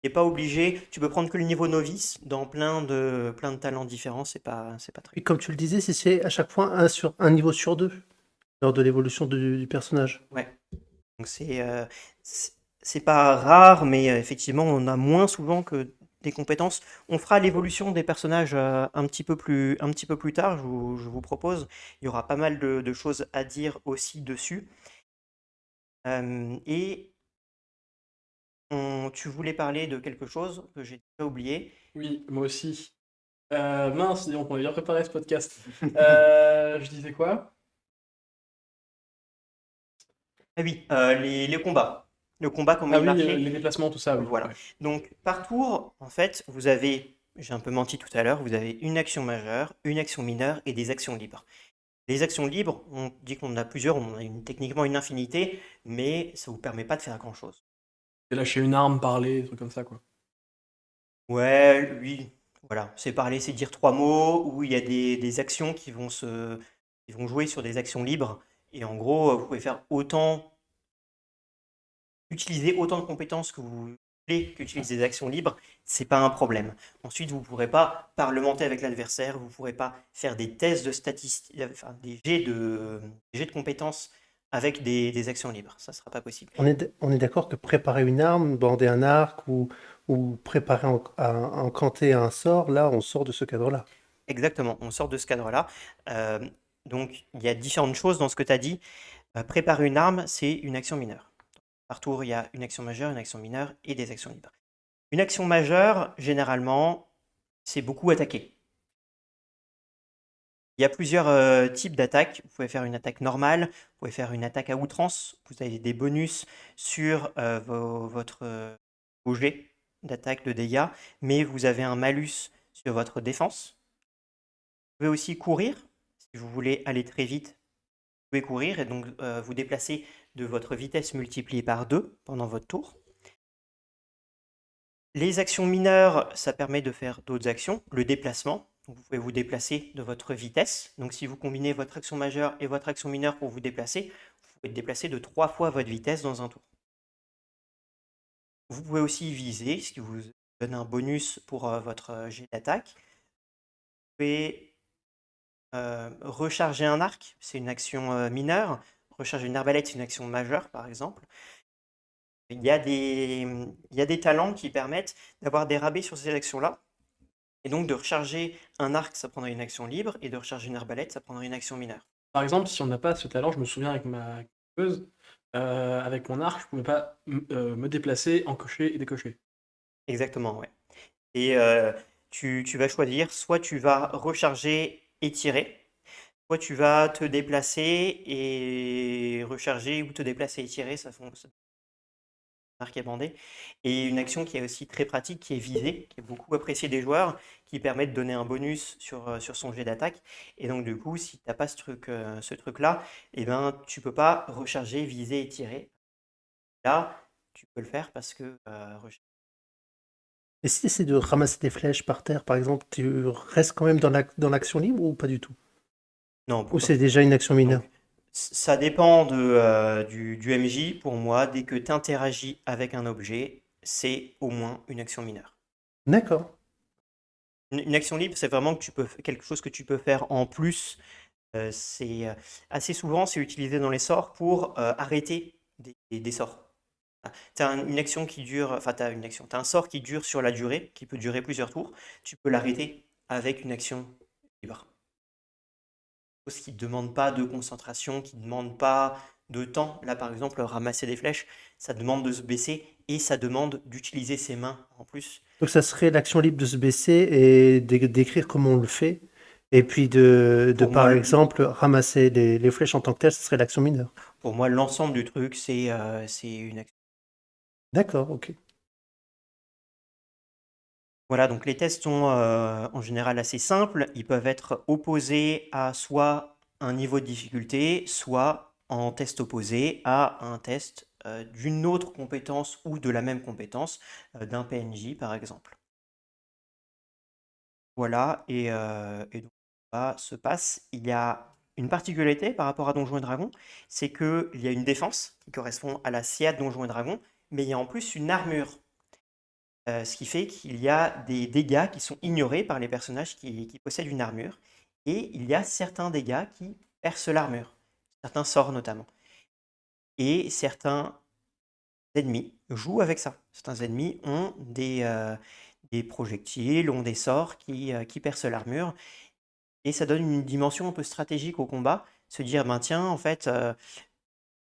Speaker 1: tu n'es pas obligé, tu peux prendre que le niveau novice dans plein de talents différents, c'est pas très.
Speaker 3: Et comme tu le disais, c'est à chaque fois un niveau sur deux lors de l'évolution du personnage.
Speaker 1: Ouais. Donc c'est pas rare, mais effectivement, on a moins souvent que des compétences. On fera l'évolution des personnages un petit peu plus tard, je vous propose. Il y aura pas mal de choses à dire aussi dessus. Et tu voulais parler de quelque chose que j'ai déjà oublié.
Speaker 2: Oui, moi aussi. Mince, dis donc, on a bien préparé ce podcast. Je disais quoi?
Speaker 1: Ah oui, les combats. Le combat, comment
Speaker 2: Ah
Speaker 1: il
Speaker 2: oui,
Speaker 1: marchait.
Speaker 2: les déplacements, tout ça, oui.
Speaker 1: Voilà.
Speaker 2: Ouais.
Speaker 1: Donc, par tour, en fait, vous avez, j'ai un peu menti tout à l'heure, vous avez une action majeure, une action mineure et des actions libres. Les actions libres, on dit qu'on en a plusieurs, on en a techniquement une infinité, mais ça vous permet pas de faire grand-chose.
Speaker 2: Et lâcher une arme, parler, des trucs comme ça, quoi.
Speaker 1: Ouais, oui, voilà. C'est parler, c'est dire trois mots, où il y a des actions qui vont jouer sur des actions libres. Et en gros, vous pouvez faire utiliser autant de compétences que vous voulez qu'utiliser des actions libres, c'est pas un problème. Ensuite, vous ne pourrez pas parlementer avec l'adversaire, vous ne pourrez pas faire des tests de statistiques, enfin, des jets de compétences avec des actions libres. Ça ne sera pas possible.
Speaker 3: On est d'accord que préparer une arme, bander un arc ou préparer encanter un sort, là, on sort de ce cadre-là.
Speaker 1: Exactement, on sort de ce cadre-là. Euh, donc, il y a différentes choses dans ce que tu as dit. Préparer une arme, c'est une action mineure. Par tour, il y a une action majeure, une action mineure et des actions libres. Une action majeure, généralement, c'est beaucoup attaquer. Il y a plusieurs types d'attaques. Vous pouvez faire une attaque normale, vous pouvez faire une attaque à outrance. Vous avez des bonus sur vos jets d'attaque, de dégâts, mais vous avez un malus sur votre défense. Vous pouvez aussi courir. Si vous voulez aller très vite, vous pouvez courir et donc vous déplacer de votre vitesse multipliée par 2 pendant votre tour. Les actions mineures, ça permet de faire d'autres actions. Le déplacement, vous pouvez vous déplacer de votre vitesse. Donc si vous combinez votre action majeure et votre action mineure pour vous déplacer, vous pouvez déplacer de 3 fois votre vitesse dans un tour. Vous pouvez aussi viser, ce qui vous donne un bonus pour votre jet d'attaque. Vous pouvez recharger un arc, c'est une action mineure. Recharger une arbalète, c'est une action majeure, par exemple. Il y a des talents qui permettent d'avoir des rabais sur ces actions-là. Et donc de recharger un arc, ça prendrait une action libre, et de recharger une arbalète, ça prendrait une action mineure.
Speaker 2: Par exemple, si on n'a pas ce talent, je me souviens avec ma queuse, avec mon arc, je pouvais pas me déplacer, encocher et décocher.
Speaker 1: Exactement, ouais. Et tu vas choisir, soit tu vas recharger et tirer, soit tu vas te déplacer et recharger ou te déplacer et tirer, ça fonctionne. Arc et bandé. Et une action qui est aussi très pratique, qui est viser, qui est beaucoup appréciée des joueurs, qui permet de donner un bonus sur son jet d'attaque. Et donc du coup, si tu n'as pas ce truc-là, eh ben, tu peux pas recharger, viser et tirer. Là, tu peux le faire parce que
Speaker 3: Et si c'est de ramasser des flèches par terre, par exemple, tu restes quand même dans l'action libre ou pas du tout?
Speaker 1: non,
Speaker 3: Ou
Speaker 1: pourquoi
Speaker 3: c'est
Speaker 1: pas.
Speaker 3: déjà une action mineure?
Speaker 1: Donc, ça dépend du MJ. Pour moi, dès que tu interagis avec un objet, c'est au moins une action mineure.
Speaker 3: D'accord.
Speaker 1: Une action libre, c'est vraiment que quelque chose que tu peux faire en plus. Assez souvent, c'est utilisé dans les sorts pour arrêter des sorts. Tu as une action qui dure, enfin, t'as un sort qui dure sur la durée, qui peut durer plusieurs tours. Tu peux l'arrêter avec une action libre. Ce qui ne demande pas de concentration, qui ne demande pas de temps. Là, par exemple, ramasser des flèches, ça demande de se baisser et ça demande d'utiliser ses mains en plus.
Speaker 3: Donc ça serait l'action libre de se baisser et d'écrire comment on le fait. Et puis de
Speaker 1: Pour moi,
Speaker 3: par exemple, ramasser les flèches en tant que telles, ce serait l'action mineure.
Speaker 1: pour moi, l'ensemble du truc, c'est une action.
Speaker 3: D'accord, ok.
Speaker 1: Voilà, donc les tests sont en général assez simples. Ils peuvent être opposés à soit un niveau de difficulté, soit en test opposé à un test d'une autre compétence ou de la même compétence, d'un PNJ par exemple. Voilà, et donc ça se passe. Il y a une particularité par rapport à Donjons et Dragons, c'est qu'il y a une défense qui correspond à la CA de Donjons et Dragons, mais il y a en plus une armure. Ce qui fait qu'il y a des dégâts qui sont ignorés par les personnages qui possèdent une armure. Et il y a certains dégâts qui percent l'armure, certains sorts notamment. Et certains ennemis jouent avec ça. Certains ennemis ont des projectiles, ont des sorts qui percent l'armure. Et ça donne une dimension un peu stratégique au combat. Se dire, ben tiens, en fait,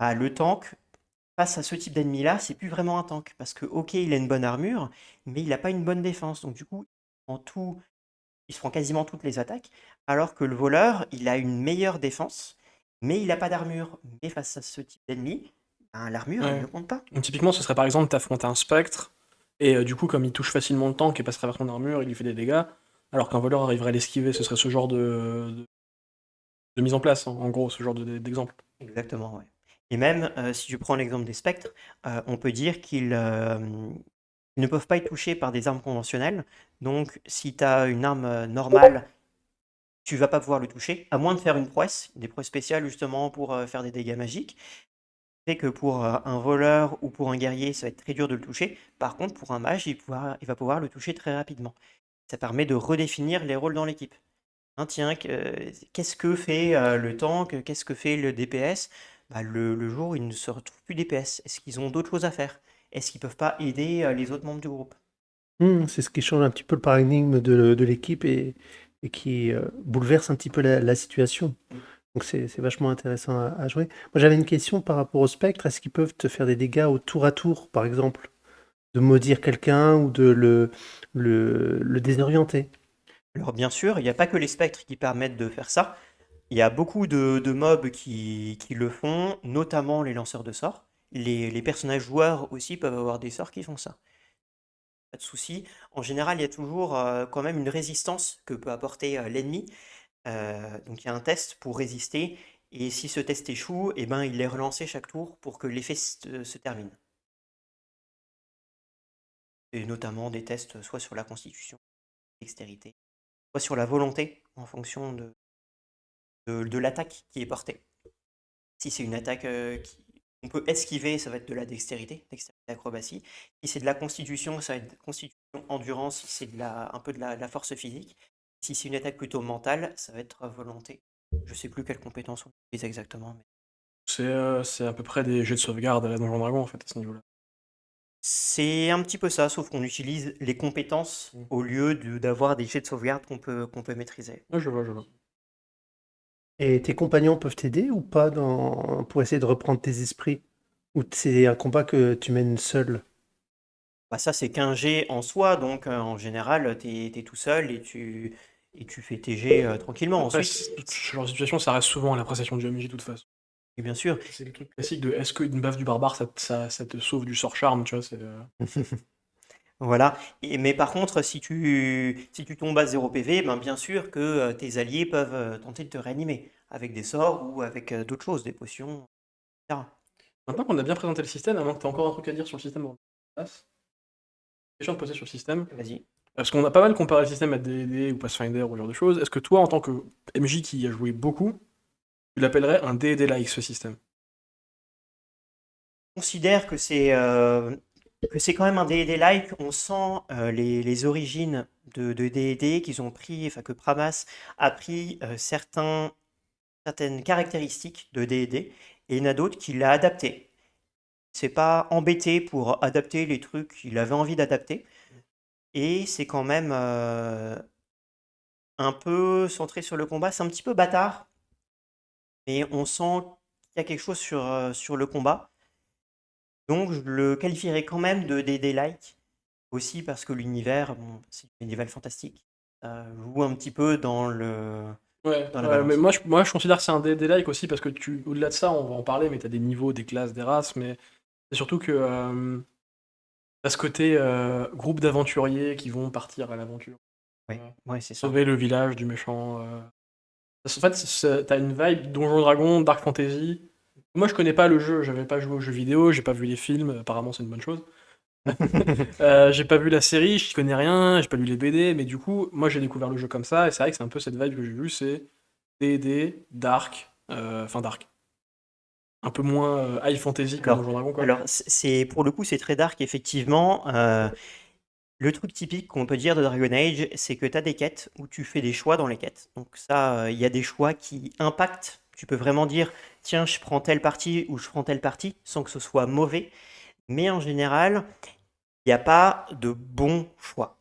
Speaker 1: le tank, face à ce type d'ennemi-là, c'est plus vraiment un tank. Parce que, ok, il a une bonne armure, mais il n'a pas une bonne défense. Donc, du coup, en tout, il se prend quasiment toutes les attaques. Alors que le voleur, il a une meilleure défense, mais il n'a pas d'armure. Mais face à ce type d'ennemi, L'armure, elle
Speaker 2: Ouais.
Speaker 1: ne compte pas.
Speaker 2: Donc, typiquement, ce serait par exemple, t'affrontes un spectre, et du coup, comme il touche facilement le tank et passe à travers ton armure, il lui fait des dégâts, alors qu'un voleur arriverait à l'esquiver, ce serait ce genre de mise en place, hein, en gros, ce genre d'exemple.
Speaker 1: Exactement, ouais. Et même, si tu prends l'exemple des spectres, on peut dire qu'ils ne peuvent pas être touchés par des armes conventionnelles. Donc, si tu as une arme normale, tu vas pas pouvoir le toucher, à moins de faire une prouesse, des prouesses spéciales justement pour faire des dégâts magiques. Fait que pour un voleur ou pour un guerrier, ça va être très dur de le toucher. Par contre, pour un mage, il va pouvoir le toucher très rapidement. Ça permet de redéfinir les rôles dans l'équipe. Hein, tiens, qu'est-ce que fait le tank? Qu'est-ce que fait le DPS? Bah, le jour où ils ne se retrouvent plus DPS, est-ce qu'ils ont d'autres choses à faire? Est-ce qu'ils peuvent pas aider les autres membres du groupe?
Speaker 3: C'est ce qui change un petit peu le paradigme de l'équipe et qui bouleverse un petit peu la situation. Donc c'est vachement intéressant à jouer. Moi j'avais une question par rapport au spectre. Est-ce qu'ils peuvent te faire des dégâts au tour à tour, par exemple? De maudire quelqu'un ou de le désorienter?
Speaker 1: Alors bien sûr, il n'y a pas que les spectres qui permettent de faire ça. Il y a beaucoup de mobs qui le font, notamment les lanceurs de sorts. Les personnages joueurs aussi peuvent avoir des sorts qui font ça. Pas de souci. En général, il y a toujours quand même une résistance que peut apporter l'ennemi. Donc il y a un test pour résister. Et si ce test échoue, eh ben, il est relancé chaque tour pour que l'effet se termine. Et notamment des tests soit sur la constitution, dextérité, soit sur la volonté en fonction de l'attaque qui est portée. Si c'est une attaque qu'on peut esquiver, ça va être de la dextérité, dextérité acrobatie. Si c'est de la constitution, ça va être constitution endurance, si c'est un peu de la force physique. Si c'est une attaque plutôt mentale, ça va être volonté. Je sais plus quelles compétences on utilise exactement, mais
Speaker 2: C'est à peu près des jets de sauvegarde à la Donjon Dragon, en fait, à ce niveau-là.
Speaker 1: c'est un petit peu ça, sauf qu'on utilise les compétences au lieu d'avoir des jets de sauvegarde qu'on peut maîtriser.
Speaker 2: Ouais, je vois, je vois.
Speaker 3: Et tes compagnons peuvent t'aider ou pas pour essayer de reprendre tes esprits? Ou c'est un combat que tu mènes seul?
Speaker 1: Bah ça, c'est qu'un jet en soi, donc en général, t'es tout seul et tu fais tes jets tranquillement.
Speaker 2: Après,
Speaker 1: Ensuite,
Speaker 2: ce genre de situation, ça reste souvent à l'appréciation du MJ, de toute façon.
Speaker 1: et bien sûr,
Speaker 2: C'est le truc classique de est-ce qu'une baffe du barbare, ça te sauve du sort charme, tu vois,
Speaker 1: voilà. Mais par contre, si tu tombes à 0 PV, ben bien sûr que tes alliés peuvent tenter de te réanimer avec des sorts ou avec d'autres choses, des potions, etc.
Speaker 2: Maintenant qu'on a bien présenté le système, à moins que tu encore un truc à dire sur le système, on passe. Question de poser sur le système.
Speaker 1: Vas-y.
Speaker 2: Parce qu'on a pas mal comparé le système à D&D ou Pathfinder ou ce genre de choses. Est-ce que toi, en tant que MJ qui a joué beaucoup, tu l'appellerais un D&D-like, ce système?
Speaker 1: Je considère que c'est quand même un D&D-like. On sent les origines de D&D qu'ils ont pris, enfin que Pramas a pris certaines caractéristiques de D&D et il y en a d'autres qui l'a adapté. C'est pas embêté pour adapter les trucs qu'il avait envie d'adapter. Et c'est quand même un peu centré sur le combat. C'est un petit peu bâtard, mais on sent qu'il y a quelque chose sur le combat. Donc je le qualifierais quand même de D&D-like. Aussi parce que l'univers, bon, c'est du médiéval fantastique. Ça joue un petit peu
Speaker 2: Ouais,
Speaker 1: dans la
Speaker 2: ouais, mais
Speaker 1: balance.
Speaker 2: moi je considère que c'est un D&D-like aussi parce que au-delà de ça, on va en parler, mais t'as des niveaux, des classes, des races, mais c'est surtout que t'as ce côté groupe d'aventuriers qui vont partir à l'aventure.
Speaker 1: Ouais, ouais, c'est ça.
Speaker 2: Sauver le village du méchant. En fait, t'as une vibe Donjon Dragon, Dark Fantasy. Moi, je connais pas le jeu, j'avais pas joué aux jeux vidéo, j'ai pas vu les films, apparemment c'est une bonne chose. J'ai pas vu la série, je connais rien, j'ai pas lu les BD, mais du coup, moi j'ai découvert le jeu comme ça, et c'est vrai que c'est un peu cette vibe que j'ai vue, c'est D&D, Dark, enfin Dark. Un peu moins high fantasy que
Speaker 1: Alors,
Speaker 2: Donjon Dragon, quoi.
Speaker 1: alors, pour le coup, c'est très dark, effectivement. Le truc typique qu'on peut dire de Dragon Age, c'est que tu as des quêtes où tu fais des choix dans les quêtes. Donc ça, il y a des choix qui impactent. Tu peux vraiment dire, tiens, je prends telle partie ou je prends telle partie, sans que ce soit mauvais. Mais en général, il n'y a pas de bon choix.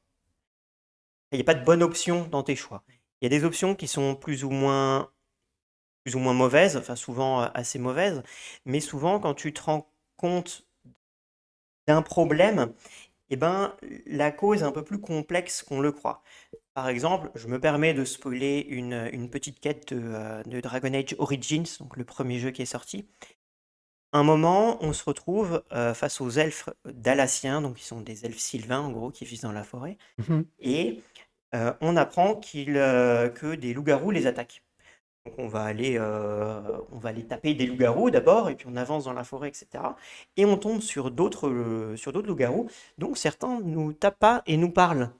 Speaker 1: Il n'y a pas de bonne option dans tes choix. Il y a des options qui sont plus ou moins mauvaises, enfin souvent assez mauvaises, mais souvent quand tu te rends compte d'un problème, eh ben, la cause est un peu plus complexe qu'on le croit. Par exemple, je me permets de spoiler une petite quête de Dragon Age Origins, donc le premier jeu qui est sorti. un moment, on se retrouve face aux elfes dalaciens, donc qui sont des elfes sylvains en gros, qui vivent dans la forêt,
Speaker 3: Mhm.
Speaker 1: et on apprend que des loups-garous les attaquent. Donc on va aller taper des loups-garous d'abord, et puis on avance dans la forêt, etc. Et on tombe sur d'autres loups-garous, donc certains nous tapent pas et nous parlent.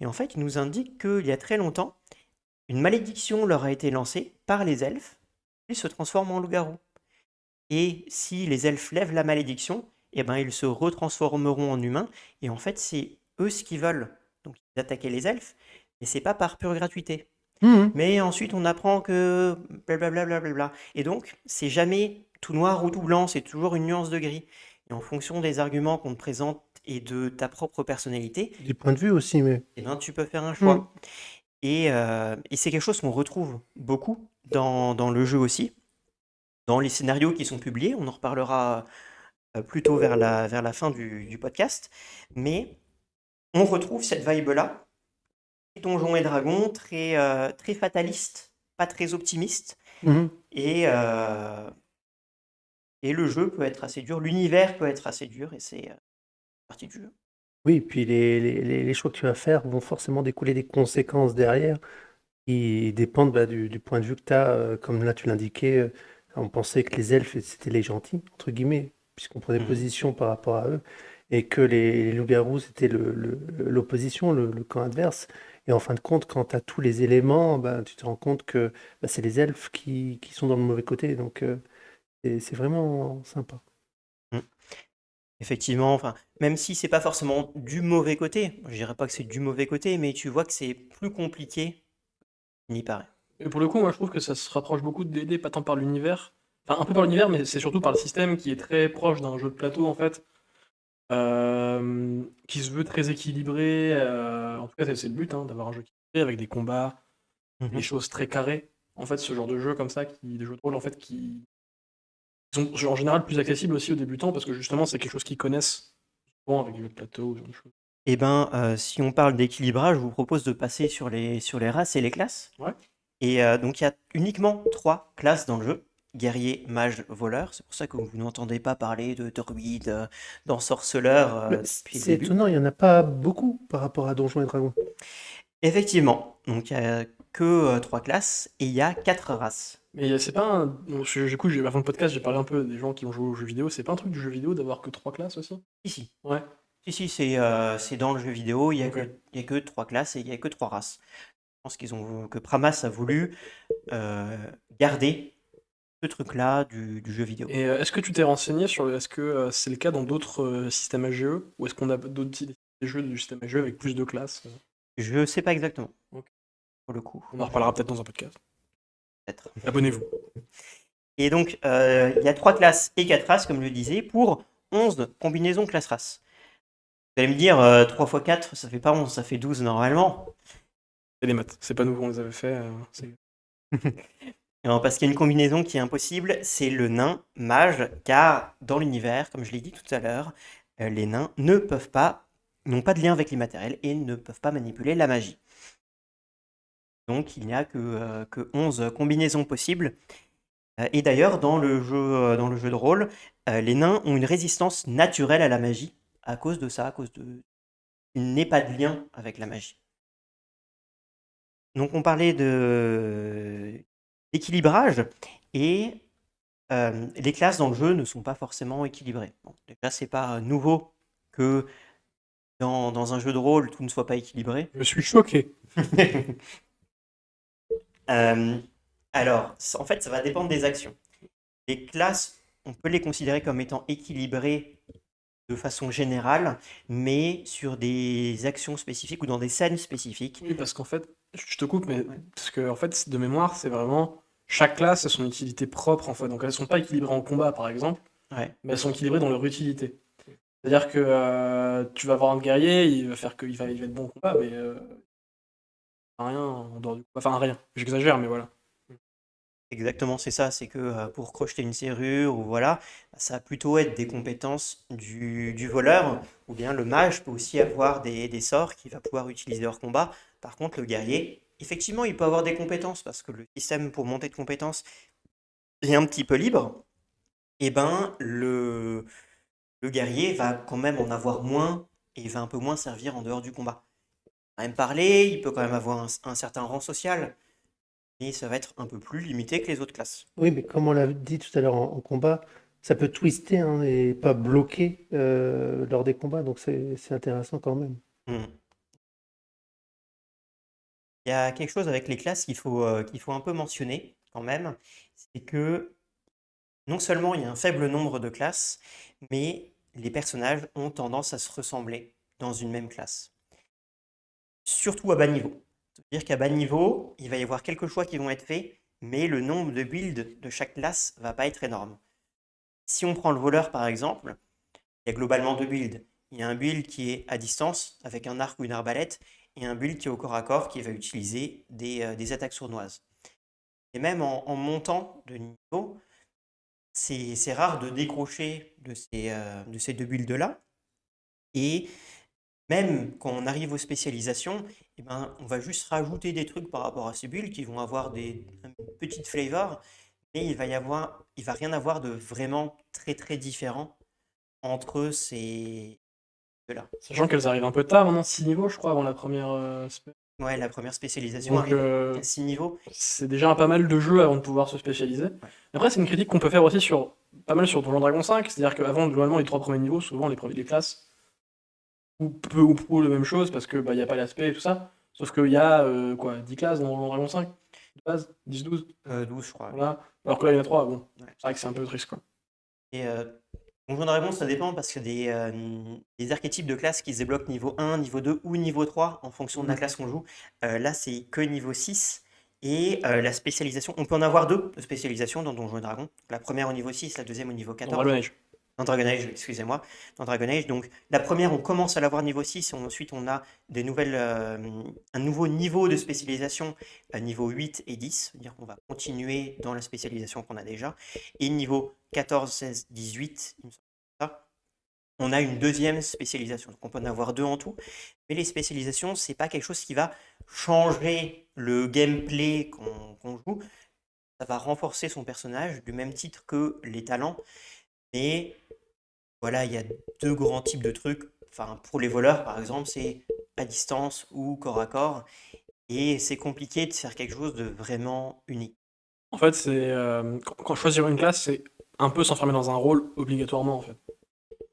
Speaker 1: Et en fait, ils nous indiquent qu'il y a très longtemps, une malédiction leur a été lancée par les elfes, ils se transforment en loups-garous. Et si les elfes lèvent la malédiction, eh ben, ils se retransformeront en humains. Et en fait, c'est eux ce qu'ils veulent. Donc, ils attaquaient les elfes, mais c'est pas par pure gratuité.
Speaker 3: Mhm.
Speaker 1: Mais ensuite, on apprend que blablabla. Blablabla. Et donc, c'est jamais tout noir ou tout blanc, c'est toujours une nuance de gris. Et en fonction des arguments qu'on te présente et de ta propre personnalité,
Speaker 3: Du point de vue aussi, mais.
Speaker 1: eh ben, tu peux faire un
Speaker 3: Mhm.
Speaker 1: choix. Et c'est quelque chose qu'on retrouve beaucoup dans le jeu aussi. Dans les scénarios qui sont publiés, on en reparlera plutôt vers la fin du podcast, mais on retrouve cette vibe-là, Donjons et Dragons, très fataliste, pas très optimiste,
Speaker 3: Mhm.
Speaker 1: et, euh, et le jeu peut être assez dur, l'univers peut être assez dur, et c'est partie du jeu.
Speaker 3: Oui, puis les choix que tu vas faire vont forcément découler des conséquences derrière qui dépendent du point de vue que tu as. Comme là, tu l'indiquais, on pensait que les elfes, c'était les gentils, entre guillemets, puisqu'on prenait
Speaker 1: Mhm.
Speaker 3: position par rapport à eux, et que les loups-garous, c'était l'opposition, le camp adverse. Et en fin de compte, quand tu as tous les éléments, tu te rends compte que c'est les elfes qui sont dans le mauvais côté. Donc, c'est vraiment sympa.
Speaker 1: Mm. Effectivement, enfin, même si c'est pas forcément du mauvais côté, je dirais pas que c'est du mauvais côté, mais tu vois que c'est plus compliqué qu'il n'y paraît.
Speaker 2: Et pour le coup, moi je trouve que ça se rapproche beaucoup de D&D, pas tant par l'univers, enfin un peu par l'univers, mais c'est surtout par le système qui est très proche d'un jeu de plateau en fait, qui se veut très équilibré. En tout cas, c'est le but, hein, d'avoir un jeu équilibré avec des combats, des
Speaker 1: Mhm.
Speaker 2: choses très carrées. En fait, ce genre de jeu comme ça, des jeux de rôle en fait qui sont en général plus accessibles aussi aux débutants parce que justement c'est quelque chose qu'ils connaissent souvent avec du jeu de plateau ou ce genre de choses.
Speaker 1: Eh ben, si on parle d'équilibrage, je vous propose de passer sur les races et les classes.
Speaker 2: Ouais.
Speaker 1: Et donc, il y a uniquement 3 classes dans le jeu. Guerrier, mage, voleur. C'est pour ça que vous n'entendez pas parler de druide, d'ensorceleur
Speaker 3: Mais
Speaker 1: depuis le
Speaker 3: c'est
Speaker 1: début.
Speaker 3: étonnant, il n'y en a pas beaucoup par rapport à Donjons et Dragons.
Speaker 1: Effectivement, donc il n'y a que 3 classes et il y a 4 races.
Speaker 2: Mais c'est pas un. Bon, du coup, avant le podcast, j'ai parlé un peu des gens qui ont joué aux jeux vidéo. C'est pas un truc du jeu vidéo d'avoir que trois classes aussi?
Speaker 1: Ici.
Speaker 2: Ouais,
Speaker 1: Si, c'est dans le jeu vidéo,
Speaker 2: ok.
Speaker 1: il y a que 3 classes et il y a que 3 races. Je pense que Pramas a voulu euh, garder ce truc-là du jeu vidéo.
Speaker 2: Et est-ce que tu t'es renseigné sur est-ce que c'est le cas dans d'autres systèmes AGE ou est-ce qu'on a des jeux du système AGE avec plus de classes?
Speaker 1: Je sais pas exactement,
Speaker 2: Ok.
Speaker 1: pour le coup,
Speaker 2: On en reparlera peut-être dans un podcast.
Speaker 1: peut-être.
Speaker 2: Abonnez-vous.
Speaker 1: Et donc, il y a 3 classes et 4 races, comme je le disais, pour 11 combinaisons classe-race. Vous allez me dire, 3 x 4, ça fait pas 11, ça fait 12 normalement.
Speaker 2: C'est les maths. C'est pas nouveau, on les avait fait.
Speaker 1: Non, parce qu'il y a une combinaison qui est impossible, c'est le nain mage, car dans l'univers, comme je l'ai dit tout à l'heure, les nains n'ont pas de lien avec les matériels et ne peuvent pas manipuler la magie. Donc il n'y a que 11 combinaisons possibles. Et d'ailleurs, dans le jeu de rôle, les nains ont une résistance naturelle à la magie à cause de ça, à cause de il n'est pas de lien avec la magie. Donc on parlait d'équilibrage et les classes dans le jeu ne sont pas forcément équilibrées. Bon, déjà, c'est pas nouveau que dans un jeu de rôle, tout ne soit pas équilibré.
Speaker 2: Je suis choqué.
Speaker 1: Euh, alors, en fait, ça va dépendre des actions. Les classes, on peut les considérer comme étant équilibrées de façon générale, mais sur des actions spécifiques ou dans des scènes spécifiques.
Speaker 2: Oui, parce qu'en fait, je te coupe, mais
Speaker 1: Ouais.
Speaker 2: parce que en fait, de mémoire, c'est vraiment chaque classe a son utilité propre en fait. Donc elles sont pas équilibrées en combat, par exemple,
Speaker 1: Ouais.
Speaker 2: mais elles sont équilibrées dans leur utilité. C'est-à-dire que tu vas avoir un guerrier, il va être bon au combat, mais rien en dehors du combat. Enfin, rien. J'exagère, mais voilà.
Speaker 1: Exactement, c'est ça, c'est que pour crocheter une serrure, ou voilà, ça va plutôt être des compétences du voleur, ou bien le mage peut aussi avoir des sorts qu'il va pouvoir utiliser hors combat. Par contre, le guerrier, effectivement, il peut avoir des compétences, parce que le système pour monter de compétences est un petit peu libre, et ben le guerrier va quand même en avoir moins et va un peu moins servir en dehors du combat. Il va quand même parler, il peut quand même avoir un certain rang social, mais ça va être un peu plus limité que les autres classes.
Speaker 3: Oui, mais comme on l'a dit tout à l'heure en combat, ça peut twister hein, et pas bloquer lors des combats, donc c'est intéressant quand même.
Speaker 1: Hmm. Il y a quelque chose avec les classes qu'il faut un peu mentionner quand même, c'est que non seulement il y a un faible nombre de classes, mais les personnages ont tendance à se ressembler dans une même classe. Surtout à bas niveau. C'est-à-dire qu'à bas niveau, il va y avoir quelques choix qui vont être faits, mais le nombre de builds de chaque classe va pas être énorme. Si on prend le voleur par exemple, il y a globalement deux builds. Il y a un build qui est à distance avec un arc ou une arbalète, et un build qui est au corps à corps qui va utiliser des attaques sournoises. Et même en montant de niveau, c'est rare de décrocher de ces deux builds-là. Et même quand on arrive aux spécialisations, eh ben, on va juste rajouter des trucs par rapport à ces bulles qui vont avoir une petite flavor, mais il va rien avoir de vraiment très très différent entre ces deux-là.
Speaker 2: Sachant qu'elles arrivent un peu tard, maintenant 6 niveaux, je crois, avant la première
Speaker 1: Ouais, la première spécialisation
Speaker 2: Donc,
Speaker 1: arrive à 6 niveaux.
Speaker 2: c'est déjà un pas mal de jeux avant de pouvoir se spécialiser.
Speaker 1: Ouais.
Speaker 2: Après, c'est une critique qu'on peut faire aussi pas mal sur Donjons Dragon 5, c'est-à-dire qu'avant, globalement, les 3 premiers niveaux, souvent les classes, ou peu ou prou la même chose, parce que bah, y a pas l'aspect et tout ça. Sauf qu'il y a 10 classes dans Donjons Dragon 5, de base, 10, 12,
Speaker 1: 12, je crois.
Speaker 2: voilà. Alors que là, il y en a 3, bon,
Speaker 1: Ouais.
Speaker 2: c'est vrai que c'est un peu triste, quoi.
Speaker 1: Et Donjon Dragon, ça dépend parce que des archétypes de classes qui se débloquent niveau 1, niveau 2 ou niveau 3 en fonction de la classe qu'on joue. Là, c'est que niveau 6. Et la spécialisation, on peut en avoir deux de spécialisation dans Donjon Dragon. La première au niveau 6, la deuxième au niveau
Speaker 2: Dans
Speaker 1: 14.
Speaker 2: Dragon Age.
Speaker 1: Dans Dragon Age, excusez-moi. Dans Dragon Age, donc la première, on commence à l'avoir niveau 6. Et ensuite, on a un nouveau niveau de spécialisation à niveau 8 et 10. C'est-à-dire qu'on va continuer dans la spécialisation qu'on a déjà. Et niveau 14, 16, 18, il me semble ça, on a une deuxième spécialisation. Donc on peut en avoir deux en tout. Mais les spécialisations, c'est pas quelque chose qui va changer le gameplay qu'on joue. Ça va renforcer son personnage du même titre que les talents. Mais voilà, il y a deux grands types de trucs. Enfin, pour les voleurs, par exemple, c'est à distance ou corps à corps. Et c'est compliqué de faire quelque chose de vraiment unique.
Speaker 2: En fait, quand choisir une classe, c'est un peu s'enfermer dans un rôle obligatoirement, en fait.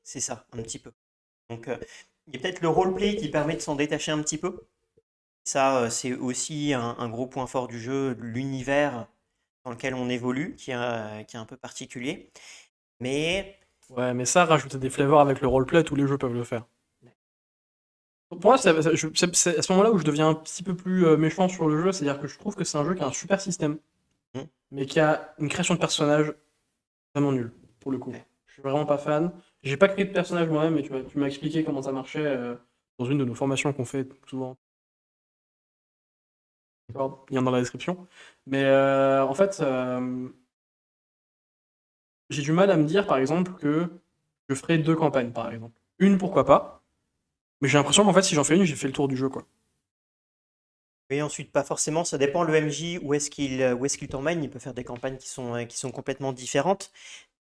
Speaker 1: C'est ça, un petit peu. Donc, il y a peut-être le roleplay qui permet de s'en détacher un petit peu. Ça, c'est aussi un gros point fort du jeu, l'univers dans lequel on évolue, qui est un peu particulier. Mais
Speaker 2: Ouais, mais ça, rajouter des flavors avec le roleplay, tous les jeux peuvent le faire. Pour moi, c'est à ce moment-là où je deviens un petit peu plus méchant sur le jeu, c'est-à-dire que je trouve que c'est un jeu qui a un super système,
Speaker 1: hmm,
Speaker 2: mais qui a une création de personnages vraiment nulle, pour le coup.
Speaker 1: ouais.
Speaker 2: Je suis vraiment pas fan. J'ai pas créé de personnage moi-même, mais tu m'as expliqué comment ça marchait dans une de nos formations qu'on fait souvent. D'accord, lien dans la description. Mais en fait, j'ai du mal à me dire, par exemple, que je ferai 2 campagnes, par exemple. Une, pourquoi pas, mais j'ai l'impression qu'en fait, si j'en fais une, j'ai fait le tour du jeu, quoi.
Speaker 1: Et ensuite, pas forcément, ça dépend le MJ, où est-ce qu'il t'emmène. Il peut faire des campagnes qui sont complètement différentes.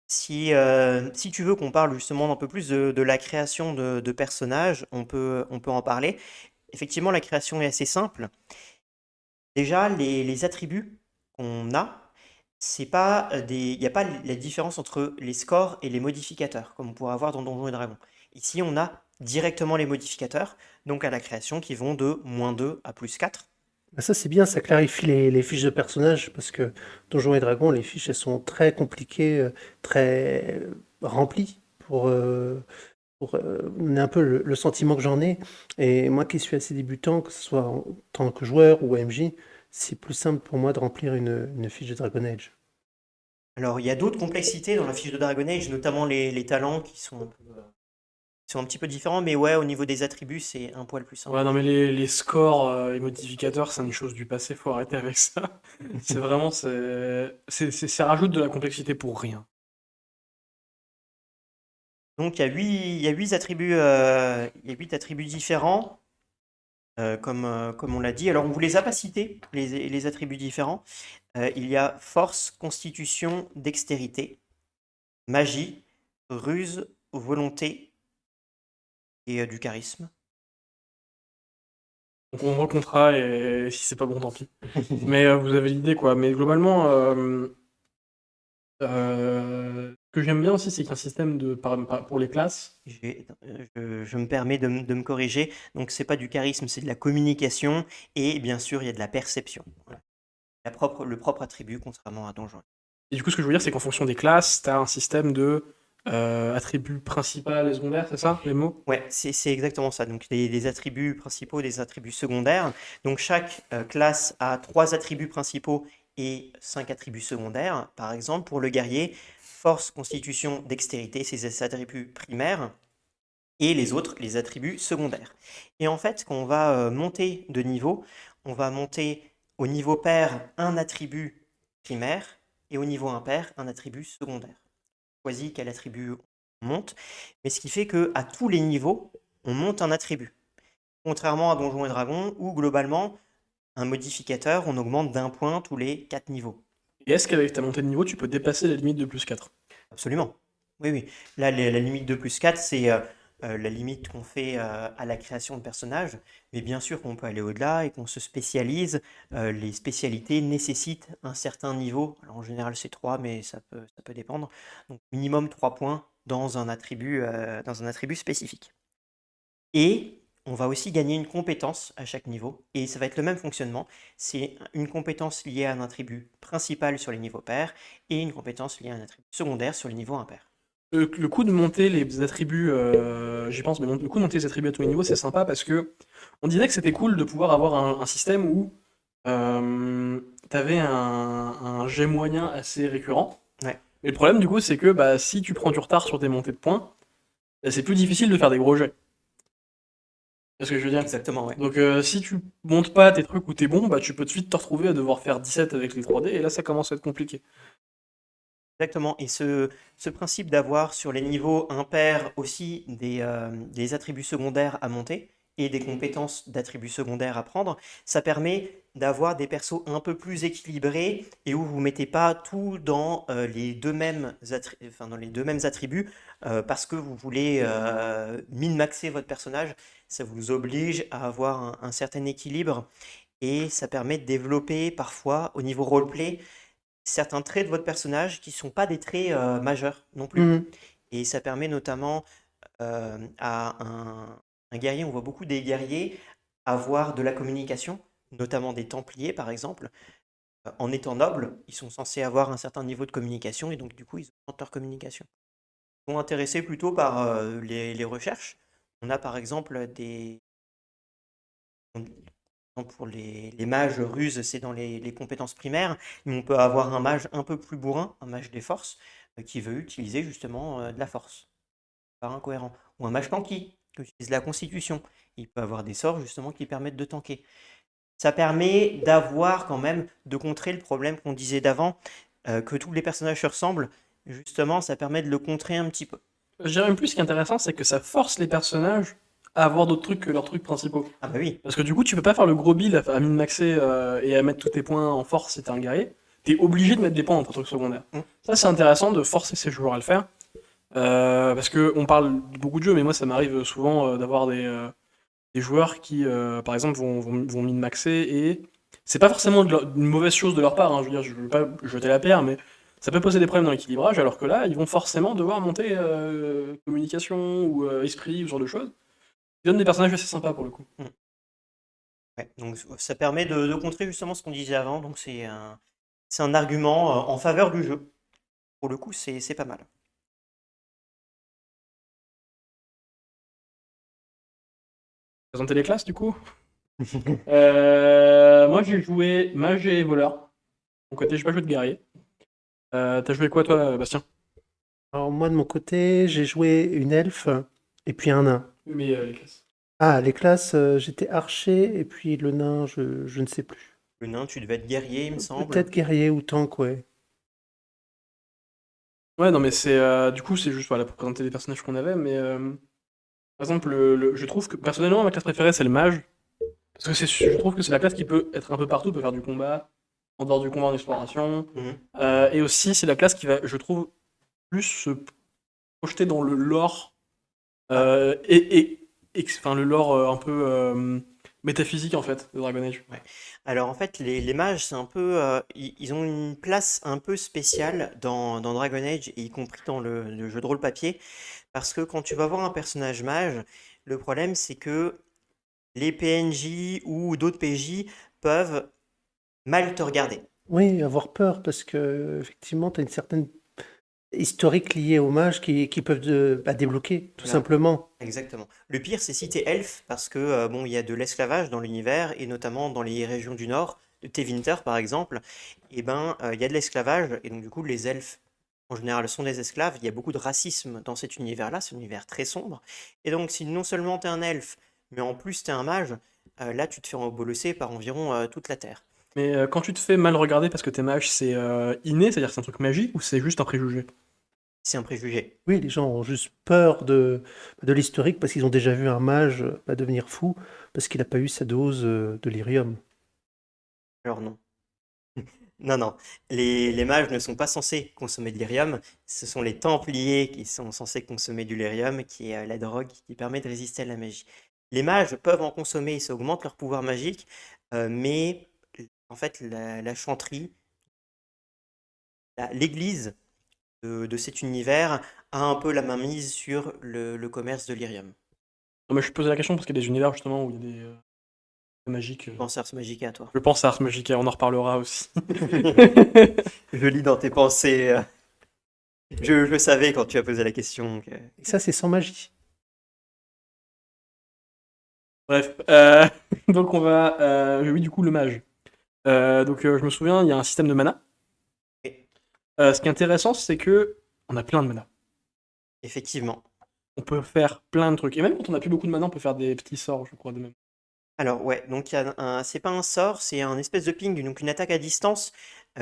Speaker 1: Si tu veux qu'on parle justement un peu plus de la création de personnages, on peut en parler. Effectivement, la création est assez simple. Déjà, les attributs qu'on a, il n'y a pas la différence entre les scores et les modificateurs, comme on pourrait avoir dans Donjons et Dragons. Ici, on a directement les modificateurs, donc à la création, qui vont de -2 à +4.
Speaker 3: Bah, ça, c'est bien, ça clarifie les fiches de personnages parce que Donjons et Dragons, les fiches, elles sont très compliquées, très remplies on a un peu le sentiment que j'en ai. Et moi qui suis assez débutant, que ce soit en tant que joueur ou MJ, c'est plus simple pour moi de remplir une fiche de Dragon Age.
Speaker 1: Alors, il y a d'autres complexités dans la fiche de Dragon Age, notamment les talents qui sont un petit peu différents, mais ouais, au niveau des attributs, c'est un poil plus simple.
Speaker 2: Ouais, non, mais les scores, les modificateurs, c'est une chose du passé, faut arrêter avec ça. C'est vraiment, ça rajoute de la complexité pour rien.
Speaker 1: Donc, il y a 8 attributs différents, comme on l'a dit. Alors, on vous les a pas cités, les attributs différents. Il y a force, constitution, dextérité. magie, ruse, volonté et du charisme.
Speaker 2: Donc on recomptera et si c'est pas bon, tant pis. Mais vous avez l'idée, quoi. Mais globalement, ce que j'aime bien aussi, c'est qu'un système pour les classes.
Speaker 1: Je me permets de me corriger. Donc, c'est pas du charisme, c'est de la communication. Et bien sûr, il y a de la perception. Voilà. Le propre attribut, contrairement à Donjon.
Speaker 2: Et du coup, ce que je veux dire, c'est qu'en fonction des classes, t'as un système de attributs principal et secondaire, c'est ça, les mots?
Speaker 1: Ouais, c'est exactement ça. Donc, des attributs principaux, des attributs secondaires. Donc, chaque classe a 3 attributs principaux et 5 attributs secondaires. Par exemple, pour le guerrier, force, constitution, dextérité, c'est ses attributs primaires. Et les autres, les attributs secondaires. Et en fait, quand on va monter de niveau, on va monter au niveau pair un attribut primaire et au niveau impair un attribut secondaire. On choisit quel attribut on monte, mais ce qui fait qu'à tous les niveaux, on monte un attribut. Contrairement à Donjons et Dragons, où globalement, un modificateur, on augmente d'1 point tous les 4 niveaux.
Speaker 2: Et est-ce qu'avec ta montée de niveau, tu peux dépasser la limite de plus 4?
Speaker 1: Absolument. Oui, oui. Là, la limite de plus 4, c'est la limite qu'on fait à la création de personnages. Mais bien sûr qu'on peut aller au-delà et qu'on se spécialise. Les spécialités nécessitent un certain niveau. Alors en général, c'est 3, mais ça peut dépendre. Donc minimum 3 points dans un attribut spécifique. Et on va aussi gagner une compétence à chaque niveau. Et ça va être le même fonctionnement. C'est une compétence liée à un attribut principal sur les niveaux pairs et une compétence liée à un attribut secondaire sur les niveaux impairs.
Speaker 2: Le coup de monter les attributs, j'y pense, mais le coup de monter les attributs à tous les niveaux, c'est sympa parce que on disait que c'était cool de pouvoir avoir un système où t'avais un jet moyen assez récurrent.
Speaker 1: Ouais.
Speaker 2: Mais le problème, du coup, c'est que si tu prends du retard sur tes montées de points, c'est plus difficile de faire des gros jets. C'est ce que je veux dire.
Speaker 1: Exactement, ouais.
Speaker 2: Donc si tu montes pas tes trucs où t'es bon, tu peux vite te retrouver à devoir faire 17 avec les 3D, et là ça commence à être compliqué.
Speaker 1: Exactement. Et ce principe d'avoir sur les niveaux impairs aussi des attributs secondaires à monter et des compétences d'attributs secondaires à prendre, ça permet d'avoir des persos un peu plus équilibrés et où vous mettez pas tout dans les deux mêmes attributs parce que vous voulez min-maxer votre personnage. Ça vous oblige à avoir un certain équilibre et ça permet de développer parfois au niveau roleplay certains traits de votre personnage qui ne sont pas des traits majeurs non plus.
Speaker 3: Mhm.
Speaker 1: Et ça permet notamment à un guerrier, on voit beaucoup des guerriers avoir de la communication, notamment des Templiers par exemple. En étant nobles, ils sont censés avoir un certain niveau de communication et donc du coup ils augmentent leur communication. Ils sont intéressés plutôt par les recherches. On a par exemple pour les mages ruses, c'est dans les compétences primaires, mais on peut avoir un mage un peu plus bourrin, un mage des forces, qui veut utiliser justement de la force, par incohérent. Ou un mage tanky, qui utilise la constitution. Il peut avoir des sorts justement qui permettent de tanker. Ça permet d'avoir quand même, de contrer le problème qu'on disait d'avant, que tous les personnages se ressemblent. Justement, ça permet de le contrer un petit peu.
Speaker 2: Je dirais même plus, ce qui est intéressant, c'est que ça force les personnages à avoir d'autres trucs que leurs trucs principaux.
Speaker 1: Ah bah oui.
Speaker 2: Parce que du coup, tu peux pas faire le gros build à min-maxer et à mettre tous tes points en force si t'es un guerrier. T'es obligé de mettre des points dans ton truc secondaire. Ça, c'est intéressant de forcer ces joueurs à le faire. Parce que on parle beaucoup de jeux, mais moi, ça m'arrive souvent d'avoir des joueurs qui, par exemple, vont min-maxer et c'est pas forcément une mauvaise chose de leur part. Hein. Je veux dire, je veux pas jeter la pierre, mais ça peut poser des problèmes dans l'équilibrage, alors que là, ils vont forcément devoir monter communication ou esprit, ou ce genre de choses. Ils donnent des personnages assez sympas pour le coup.
Speaker 1: Ouais, donc ça permet de contrer justement ce qu'on disait avant, donc c'est un argument en faveur du jeu. Pour le coup, c'est pas mal.
Speaker 2: Présenter les classes du coup. Moi j'ai joué mage et voleur. Mon côté, j'ai pas joué de guerrier. T'as joué quoi toi, Bastien?
Speaker 3: Alors moi de mon côté, j'ai joué une elfe et puis un nain.
Speaker 2: Oui, mais les classes.
Speaker 3: Ah, les classes, j'étais archer et puis le nain, je ne sais plus.
Speaker 1: Le nain, tu devais être guerrier, il me semble.
Speaker 3: Peut-être guerrier ou tank, ouais.
Speaker 2: Ouais, non, mais c'est du coup, c'est juste voilà, pour présenter les personnages qu'on avait, mais par exemple, je trouve que personnellement, ma classe préférée, c'est le mage. Parce que je trouve que c'est la classe qui peut être un peu partout, peut faire du combat, en dehors du combat en exploration.
Speaker 1: Mhm.
Speaker 2: Et aussi, c'est la classe qui va, je trouve, plus se projeter dans le lore
Speaker 1: Ah,
Speaker 2: enfin, le lore un peu métaphysique en fait de Dragon Age.
Speaker 1: ouais. Alors en fait, les mages, c'est un peu, ils ont une place un peu spéciale dans Dragon Age, y compris dans le jeu de rôle papier, parce que quand tu vas voir un personnage mage, le problème c'est que les PNJ ou d'autres PJ peuvent mal te regarder.
Speaker 3: Oui, avoir peur parce que effectivement, tu as une certaine historique liée aux mages qui peuvent débloquer, tout
Speaker 1: Voilà.
Speaker 3: simplement.
Speaker 1: Exactement. Le pire, c'est si t'es elfe, parce que bon, il y a de l'esclavage dans l'univers, et notamment dans les régions du nord, de Tevinter par exemple, et ben il y a de l'esclavage, et donc du coup les elfes en général sont des esclaves, il y a beaucoup de racisme dans cet univers-là, c'est un univers très sombre, et donc si non seulement t'es un elfe, mais en plus t'es un mage, là tu te fais embolosser par environ toute la Terre.
Speaker 2: Mais quand tu te fais mal regarder parce que t'es mage, c'est inné, c'est-à-dire que c'est un truc magique ou c'est juste un préjugé?
Speaker 1: C'est un préjugé.
Speaker 3: Oui, les gens ont juste peur de l'historique parce qu'ils ont déjà vu un mage devenir fou parce qu'il n'a pas eu sa dose de lyrium.
Speaker 1: Alors non. Non, non, les mages ne sont pas censés consommer de lyrium, ce sont les templiers qui sont censés consommer du lyrium, qui est la drogue qui permet de résister à la magie. Les mages peuvent en consommer, ça augmente leur pouvoir magique, mais en fait la chanterie, l'église de cet univers a un peu la main mise sur le commerce de lyrium.
Speaker 2: Non, mais je posais la question parce qu'il y a des univers justement où il y a des magiques.
Speaker 1: Pense à Ars Magica, toi.
Speaker 2: Je pense à Ars Magica, on en reparlera aussi.
Speaker 1: Je lis dans tes pensées. Je savais quand tu as posé la question que...
Speaker 3: Et ça, c'est sans magie.
Speaker 2: Bref, donc on va. Oui, du coup, le mage. Donc je me souviens, il y a un système de mana. Ce qui est intéressant, c'est que on a plein de mana.
Speaker 1: Effectivement.
Speaker 2: On peut faire plein de trucs. Et même quand on a plus beaucoup de mana, on peut faire des petits sorts, je crois, de même.
Speaker 1: Alors ouais, donc il y a c'est pas un sort, c'est un espèce de ping, donc une attaque à distance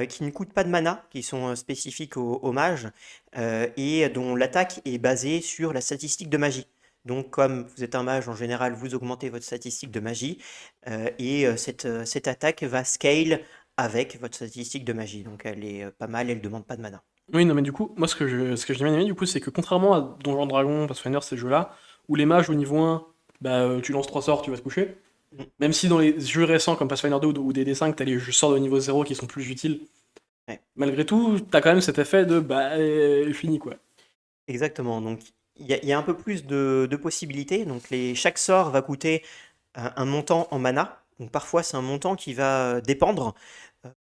Speaker 1: qui ne coûte pas de mana, qui sont spécifiques aux mages, et dont l'attaque est basée sur la statistique de magie. Donc comme vous êtes un mage, en général, vous augmentez votre statistique de magie, cette attaque va scale avec votre statistique de magie. Donc elle est pas mal, elle demande pas de mana.
Speaker 2: Oui, non, mais du coup, moi, ce que j'ai bien aimé, du coup, c'est que contrairement à Donjons Dragon, Pathfinder, ces jeux-là, où les mages au niveau 1, bah, tu lances 3 sorts, tu vas te coucher.
Speaker 1: Mm.
Speaker 2: Même si dans les jeux récents comme Pathfinder 2 ou DD5, t'as les sorts de niveau 0 qui sont plus utiles,
Speaker 1: Ouais.
Speaker 2: malgré tout, t'as quand même cet effet de bah, fini quoi.
Speaker 1: Exactement, donc il y a un peu plus de possibilités. Donc chaque sort va coûter un montant en mana. Donc parfois c'est un montant qui va dépendre.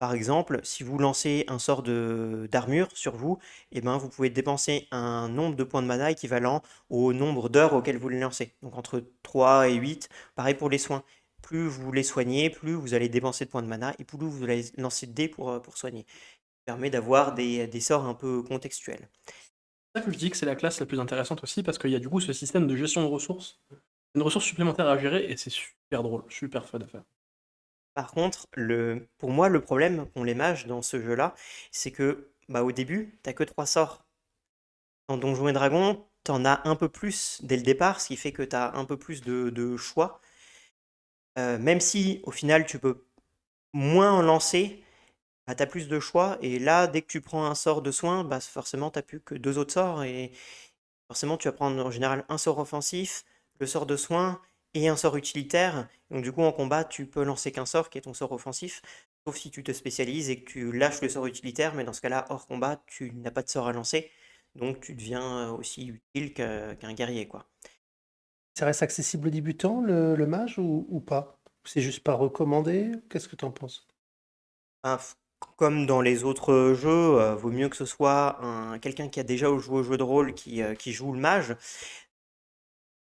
Speaker 1: Par exemple, si vous lancez un sort d'armure sur vous, eh ben, vous pouvez dépenser un nombre de points de mana équivalent au nombre d'heures auxquelles vous le lancez. Donc entre 3 et 8, pareil pour les soins. Plus vous les soignez, plus vous allez dépenser de points de mana et plus vous allez lancer de dés pour soigner. Ça permet d'avoir des sorts un peu contextuels.
Speaker 2: C'est ça que je dis que c'est la classe la plus intéressante aussi, parce qu'il y a du coup ce système de gestion de ressources, une ressource supplémentaire à gérer, et c'est super drôle, super fun à faire.
Speaker 1: Par contre, pour moi, le problème qu'ont les mages dans ce jeu-là, c'est que bah, au début, t'as que 3 sorts. Dans Donjons et Dragons, t'en as un peu plus dès le départ, ce qui fait que t'as un peu plus de choix. Même si au final tu peux moins en lancer, bah, t'as plus de choix. Et là, dès que tu prends un sort de soin, bah, forcément t'as plus que 2 autres sorts. Et forcément, tu vas prendre en général un sort offensif, le sort de soin et un sort utilitaire. Donc du coup, en combat, tu peux lancer qu'un sort qui est ton sort offensif, sauf si tu te spécialises et que tu lâches le sort utilitaire, mais dans ce cas-là, hors combat, tu n'as pas de sort à lancer. Donc tu deviens aussi utile qu'un guerrier, quoi.
Speaker 3: Ça reste accessible aux débutants, le mage, ou pas? C'est juste pas recommandé? Qu'est-ce que tu en penses?
Speaker 1: Ah, comme dans les autres jeux, vaut mieux que ce soit quelqu'un qui a déjà joué au jeu de rôle qui joue le mage.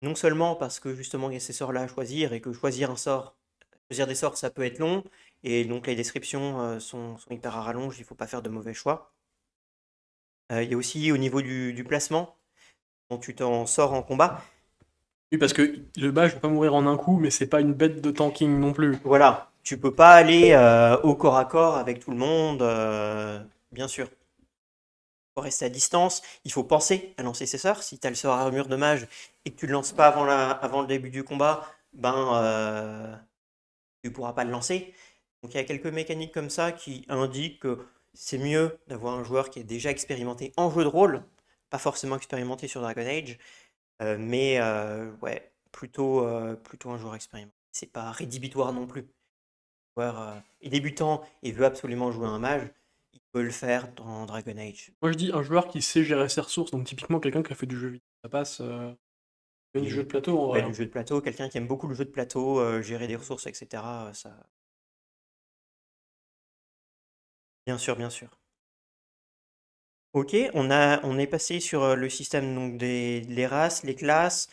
Speaker 1: Non seulement parce que justement il y a ces sorts-là à choisir et que choisir des sorts ça peut être long, et donc les descriptions sont hyper à rallonge, il faut pas faire de mauvais choix. Il y a aussi au niveau du placement, quand tu t'en sors en combat,
Speaker 2: Oui, parce que le mage va pas mourir en un coup, mais c'est pas une bête de tanking non plus.
Speaker 1: voilà, tu peux pas aller au corps à corps avec tout le monde, bien sûr. Il faut rester à distance, il faut penser à lancer ses sorts. Si tu as le sort armure de mage et que tu le lances pas avant le début du combat, ben tu pourras pas le lancer. Donc il y a quelques mécaniques comme ça qui indiquent que c'est mieux d'avoir un joueur qui est déjà expérimenté en jeu de rôle, pas forcément expérimenté sur Dragon Age, mais ouais, plutôt un joueur expérimenté. C'est pas rédhibitoire non plus. Le joueur est débutant et veut absolument jouer un mage, il peut le faire dans Dragon Age.
Speaker 2: Moi, je dis un joueur qui sait gérer ses ressources, donc typiquement quelqu'un qui a fait du jeu vidéo. Ça passe du jeu
Speaker 1: Et
Speaker 2: de plateau en
Speaker 1: ouais,
Speaker 2: vrai,
Speaker 1: du
Speaker 2: hein.
Speaker 1: jeu de plateau, quelqu'un qui aime beaucoup le jeu de plateau, gérer des ressources, etc. Ça, bien sûr, bien sûr. Ok, on est passé sur le système donc les races, les classes,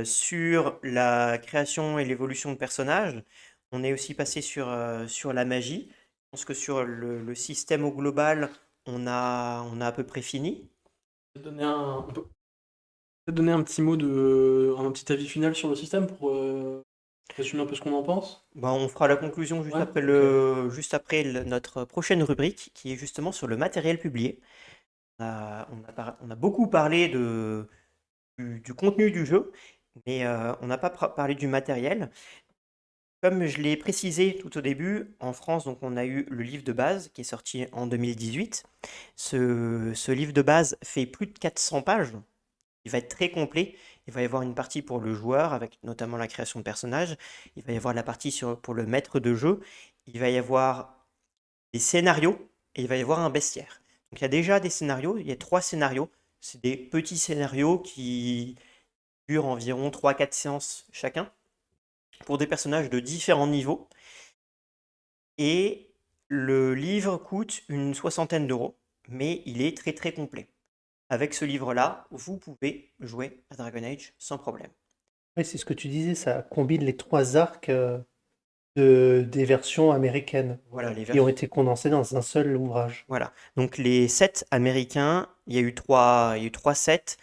Speaker 1: sur la création et l'évolution de personnages. On est aussi passé sur la magie. Je pense que sur le système au global, on a à peu près fini.
Speaker 2: On peut peut-être donner un petit mot un petit avis final sur le système pour résumer un peu ce qu'on en pense.
Speaker 1: Bah, on fera la conclusion
Speaker 2: Ouais, ok.
Speaker 1: notre prochaine rubrique, qui est justement sur le matériel publié. On a beaucoup parlé du contenu du jeu, mais on n'a pas parlé du matériel. Comme je l'ai précisé tout au début, en France, donc, on a eu le livre de base qui est sorti en 2018. Ce livre de base fait plus de 400 pages. Il va être très complet. Il va y avoir une partie pour le joueur, avec notamment la création de personnages. Il va y avoir la partie pour le maître de jeu. Il va y avoir des scénarios et il va y avoir un bestiaire. Donc il y a déjà des scénarios. Il y a 3 scénarios. C'est des petits scénarios qui durent environ 3-4 séances chacun pour des personnages de différents niveaux. Et le livre coûte une soixantaine d'euros, mais il est très très complet. Avec ce livre-là, vous pouvez jouer à Dragon Age sans problème.
Speaker 3: Oui, c'est ce que tu disais, ça combine les trois arcs des versions américaines
Speaker 1: Voilà, les
Speaker 3: qui ont
Speaker 1: versions.
Speaker 3: été condensés dans un seul ouvrage.
Speaker 1: Voilà. Donc les sets américains, il y a eu trois sets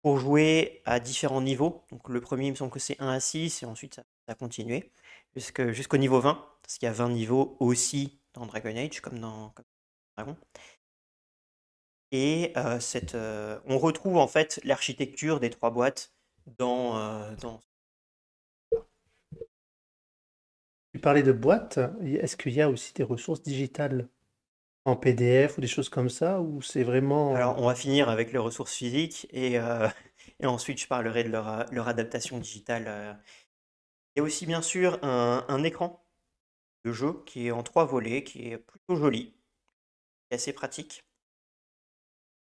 Speaker 1: pour jouer à différents niveaux. Donc le premier, il me semble que c'est 1 à 6, et ensuite ça a continué jusqu'au niveau 20, parce qu'il y a 20 niveaux aussi dans Dragon Age, comme Dragon. Et on retrouve en fait l'architecture des 3 boîtes dans.
Speaker 3: Tu parlais de boîtes, est-ce qu'il y a aussi des ressources digitales en PDF ou des choses comme ça, ou c'est vraiment...
Speaker 1: Alors, on va finir avec les ressources physiques et ensuite je parlerai de leur adaptation digitale. Il y a aussi bien sûr un écran de jeu qui est en 3 volets, qui est plutôt joli, qui est assez pratique.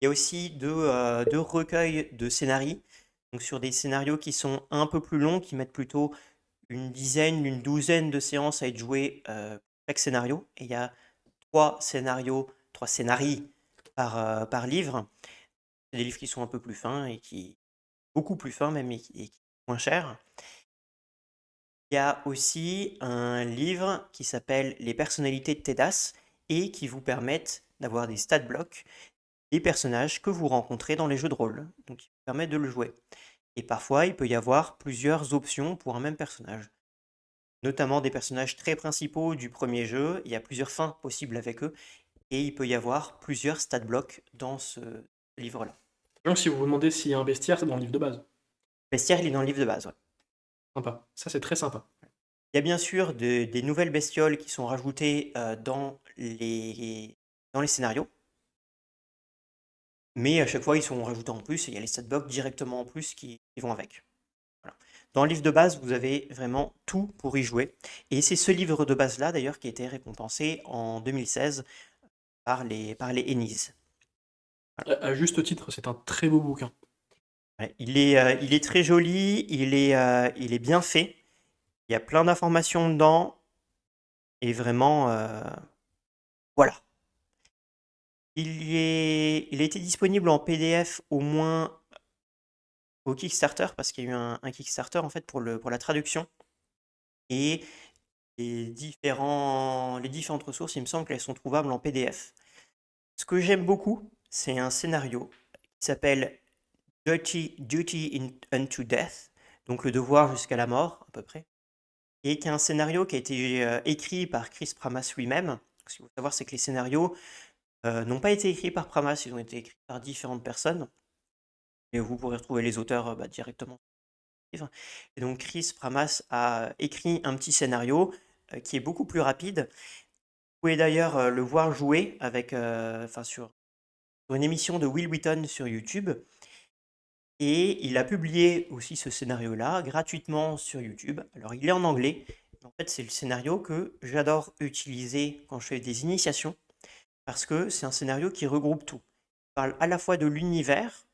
Speaker 1: Il y a aussi deux recueils de scénarios, donc sur des scénarios qui sont un peu plus longs, qui mettent plutôt une dizaine, une douzaine de séances à être jouées chaque scénario. Et il y a 3 scénarios par livre. C'est des livres qui sont un peu plus fins beaucoup plus fins même, et qui sont moins chers. Il y a aussi un livre qui s'appelle Les personnalités de Tedas et qui vous permettent d'avoir des stat blocks des personnages que vous rencontrez dans les jeux de rôle. Donc, qui vous permettent de le jouer. Et parfois, il peut y avoir plusieurs options pour un même personnage. Notamment des personnages très principaux du premier jeu. Il y a plusieurs fins possibles avec eux. Et il peut y avoir plusieurs stat blocks dans ce livre-là.
Speaker 2: Donc, si vous vous demandez s'il y a un bestiaire, c'est dans le livre de base.
Speaker 1: Bestiaire, il est dans le livre de base, ouais.
Speaker 2: Sympa. Ça, c'est très sympa.
Speaker 1: Il y a bien sûr des nouvelles bestioles qui sont rajoutées dans les scénarios, mais à chaque fois ils sont rajoutés en plus et il y a les stat blocks directement en plus qui vont avec. Voilà. Dans le livre de base, vous avez vraiment tout pour y jouer. Et c'est ce livre de base-là d'ailleurs qui a été récompensé en 2016 par les Ennies.
Speaker 2: À juste titre, c'est un très beau bouquin.
Speaker 1: Ouais, il est très joli, il est bien fait, il y a plein d'informations dedans, et vraiment, voilà. Il a été disponible en PDF au moins au Kickstarter, parce qu'il y a eu un Kickstarter en fait pour la traduction. Et les différentes ressources, il me semble qu'elles sont trouvables en PDF. Ce que j'aime beaucoup, c'est un scénario qui s'appelle Duty unto Death, donc le devoir jusqu'à la mort à peu près, et qui est un scénario qui a été écrit par Chris Pramas lui-même. Ce qu'il faut savoir, c'est que les scénarios n'ont pas été écrits par Pramas, ils ont été écrits par différentes personnes. Et vous pourrez retrouver les auteurs directement dans le livre. Et donc Chris Pramas a écrit un petit scénario qui est beaucoup plus rapide. pouvez d'ailleurs le voir jouer avec, sur une émission de Will Wheaton sur YouTube. Et il a publié aussi ce scénario-là gratuitement sur YouTube. Alors il est en anglais. En fait, c'est le scénario que j'adore utiliser quand je fais des initiations, parce que c'est un scénario qui regroupe tout. Il parle à la fois de l'univers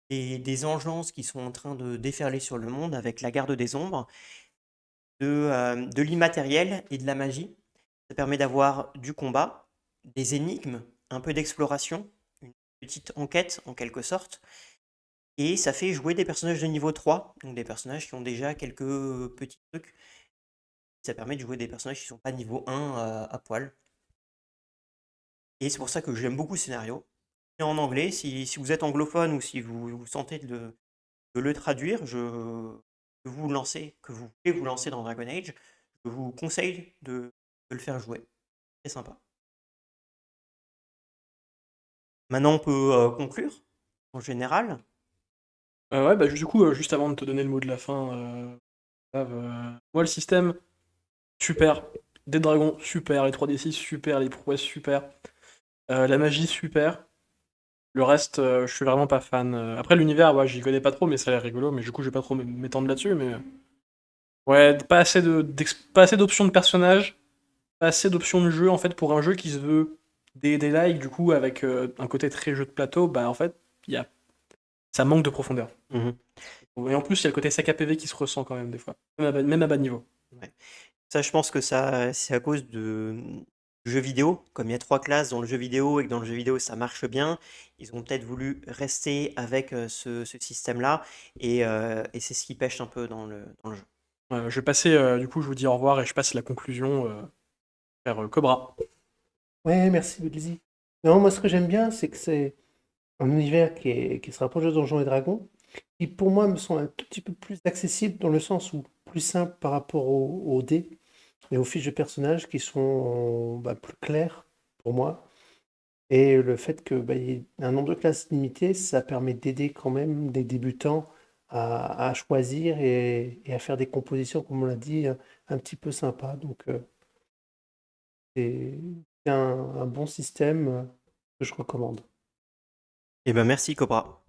Speaker 1: et des engelances qui sont en train de déferler sur le monde avec la garde des ombres, de l'immatériel et de la magie. Ça permet d'avoir du combat, des énigmes, un peu d'exploration, une petite enquête en quelque sorte. Et ça fait jouer des personnages de niveau 3, donc des personnages qui ont déjà quelques petits trucs. Ça permet de jouer des personnages qui sont pas niveau 1 à poil. Et c'est pour ça que j'aime beaucoup ce scénario. Et en anglais, si vous êtes anglophone ou si vous sentez de le traduire, que vous voulez vous lancer dans Dragon Age, je vous conseille de le faire jouer. C'est sympa. Maintenant, on peut conclure, en général.
Speaker 2: Ouais, bah, du coup, juste avant de te donner le mot de la fin, moi, le système, super. Des dragons, super. Les 3D6, super. Les prouesses, super. La magie, super. Le reste, je suis vraiment pas fan. Après, l'univers, ouais, j'y connais pas trop, mais ça a l'air rigolo. Mais du coup, je vais pas trop m'étendre là-dessus. Mais ouais, pas assez d'options de personnages, pas assez d'options de jeu. En fait, pour un jeu qui se veut des likes, du coup, avec un côté très jeu de plateau, bah en fait, y a... ça manque de profondeur.
Speaker 1: Mhm.
Speaker 2: Et en plus, il y a le côté sac à PV qui se ressent quand même des fois, même à bas niveau.
Speaker 1: Ouais. Ça, je pense que ça, c'est à cause du jeu vidéo. Comme il y a 3 classes dans le jeu vidéo et que dans le jeu vidéo ça marche bien, ils ont peut-être voulu rester avec ce système-là et c'est ce qui pêche un peu dans le jeu.
Speaker 2: Je vais passer, du coup, je vous dis au revoir et je passe la conclusion vers Cobra.
Speaker 3: Ouais, merci, Lizzie. Non, moi, ce que j'aime bien, c'est que c'est un univers qui se rapproche de Donjons et Dragons, qui pour moi me semble un tout petit peu plus accessible dans le sens où plus simple par rapport aux dés et aux fiches de personnages qui sont bah, plus clairs pour moi. Et le fait que bah, il y ait un nombre de classes limité, ça permet d'aider quand même des débutants à choisir et à faire des compositions, comme on l'a dit, un petit peu sympa. Donc c'est c'est un bon système que je recommande.
Speaker 1: Eh ben merci Cobra.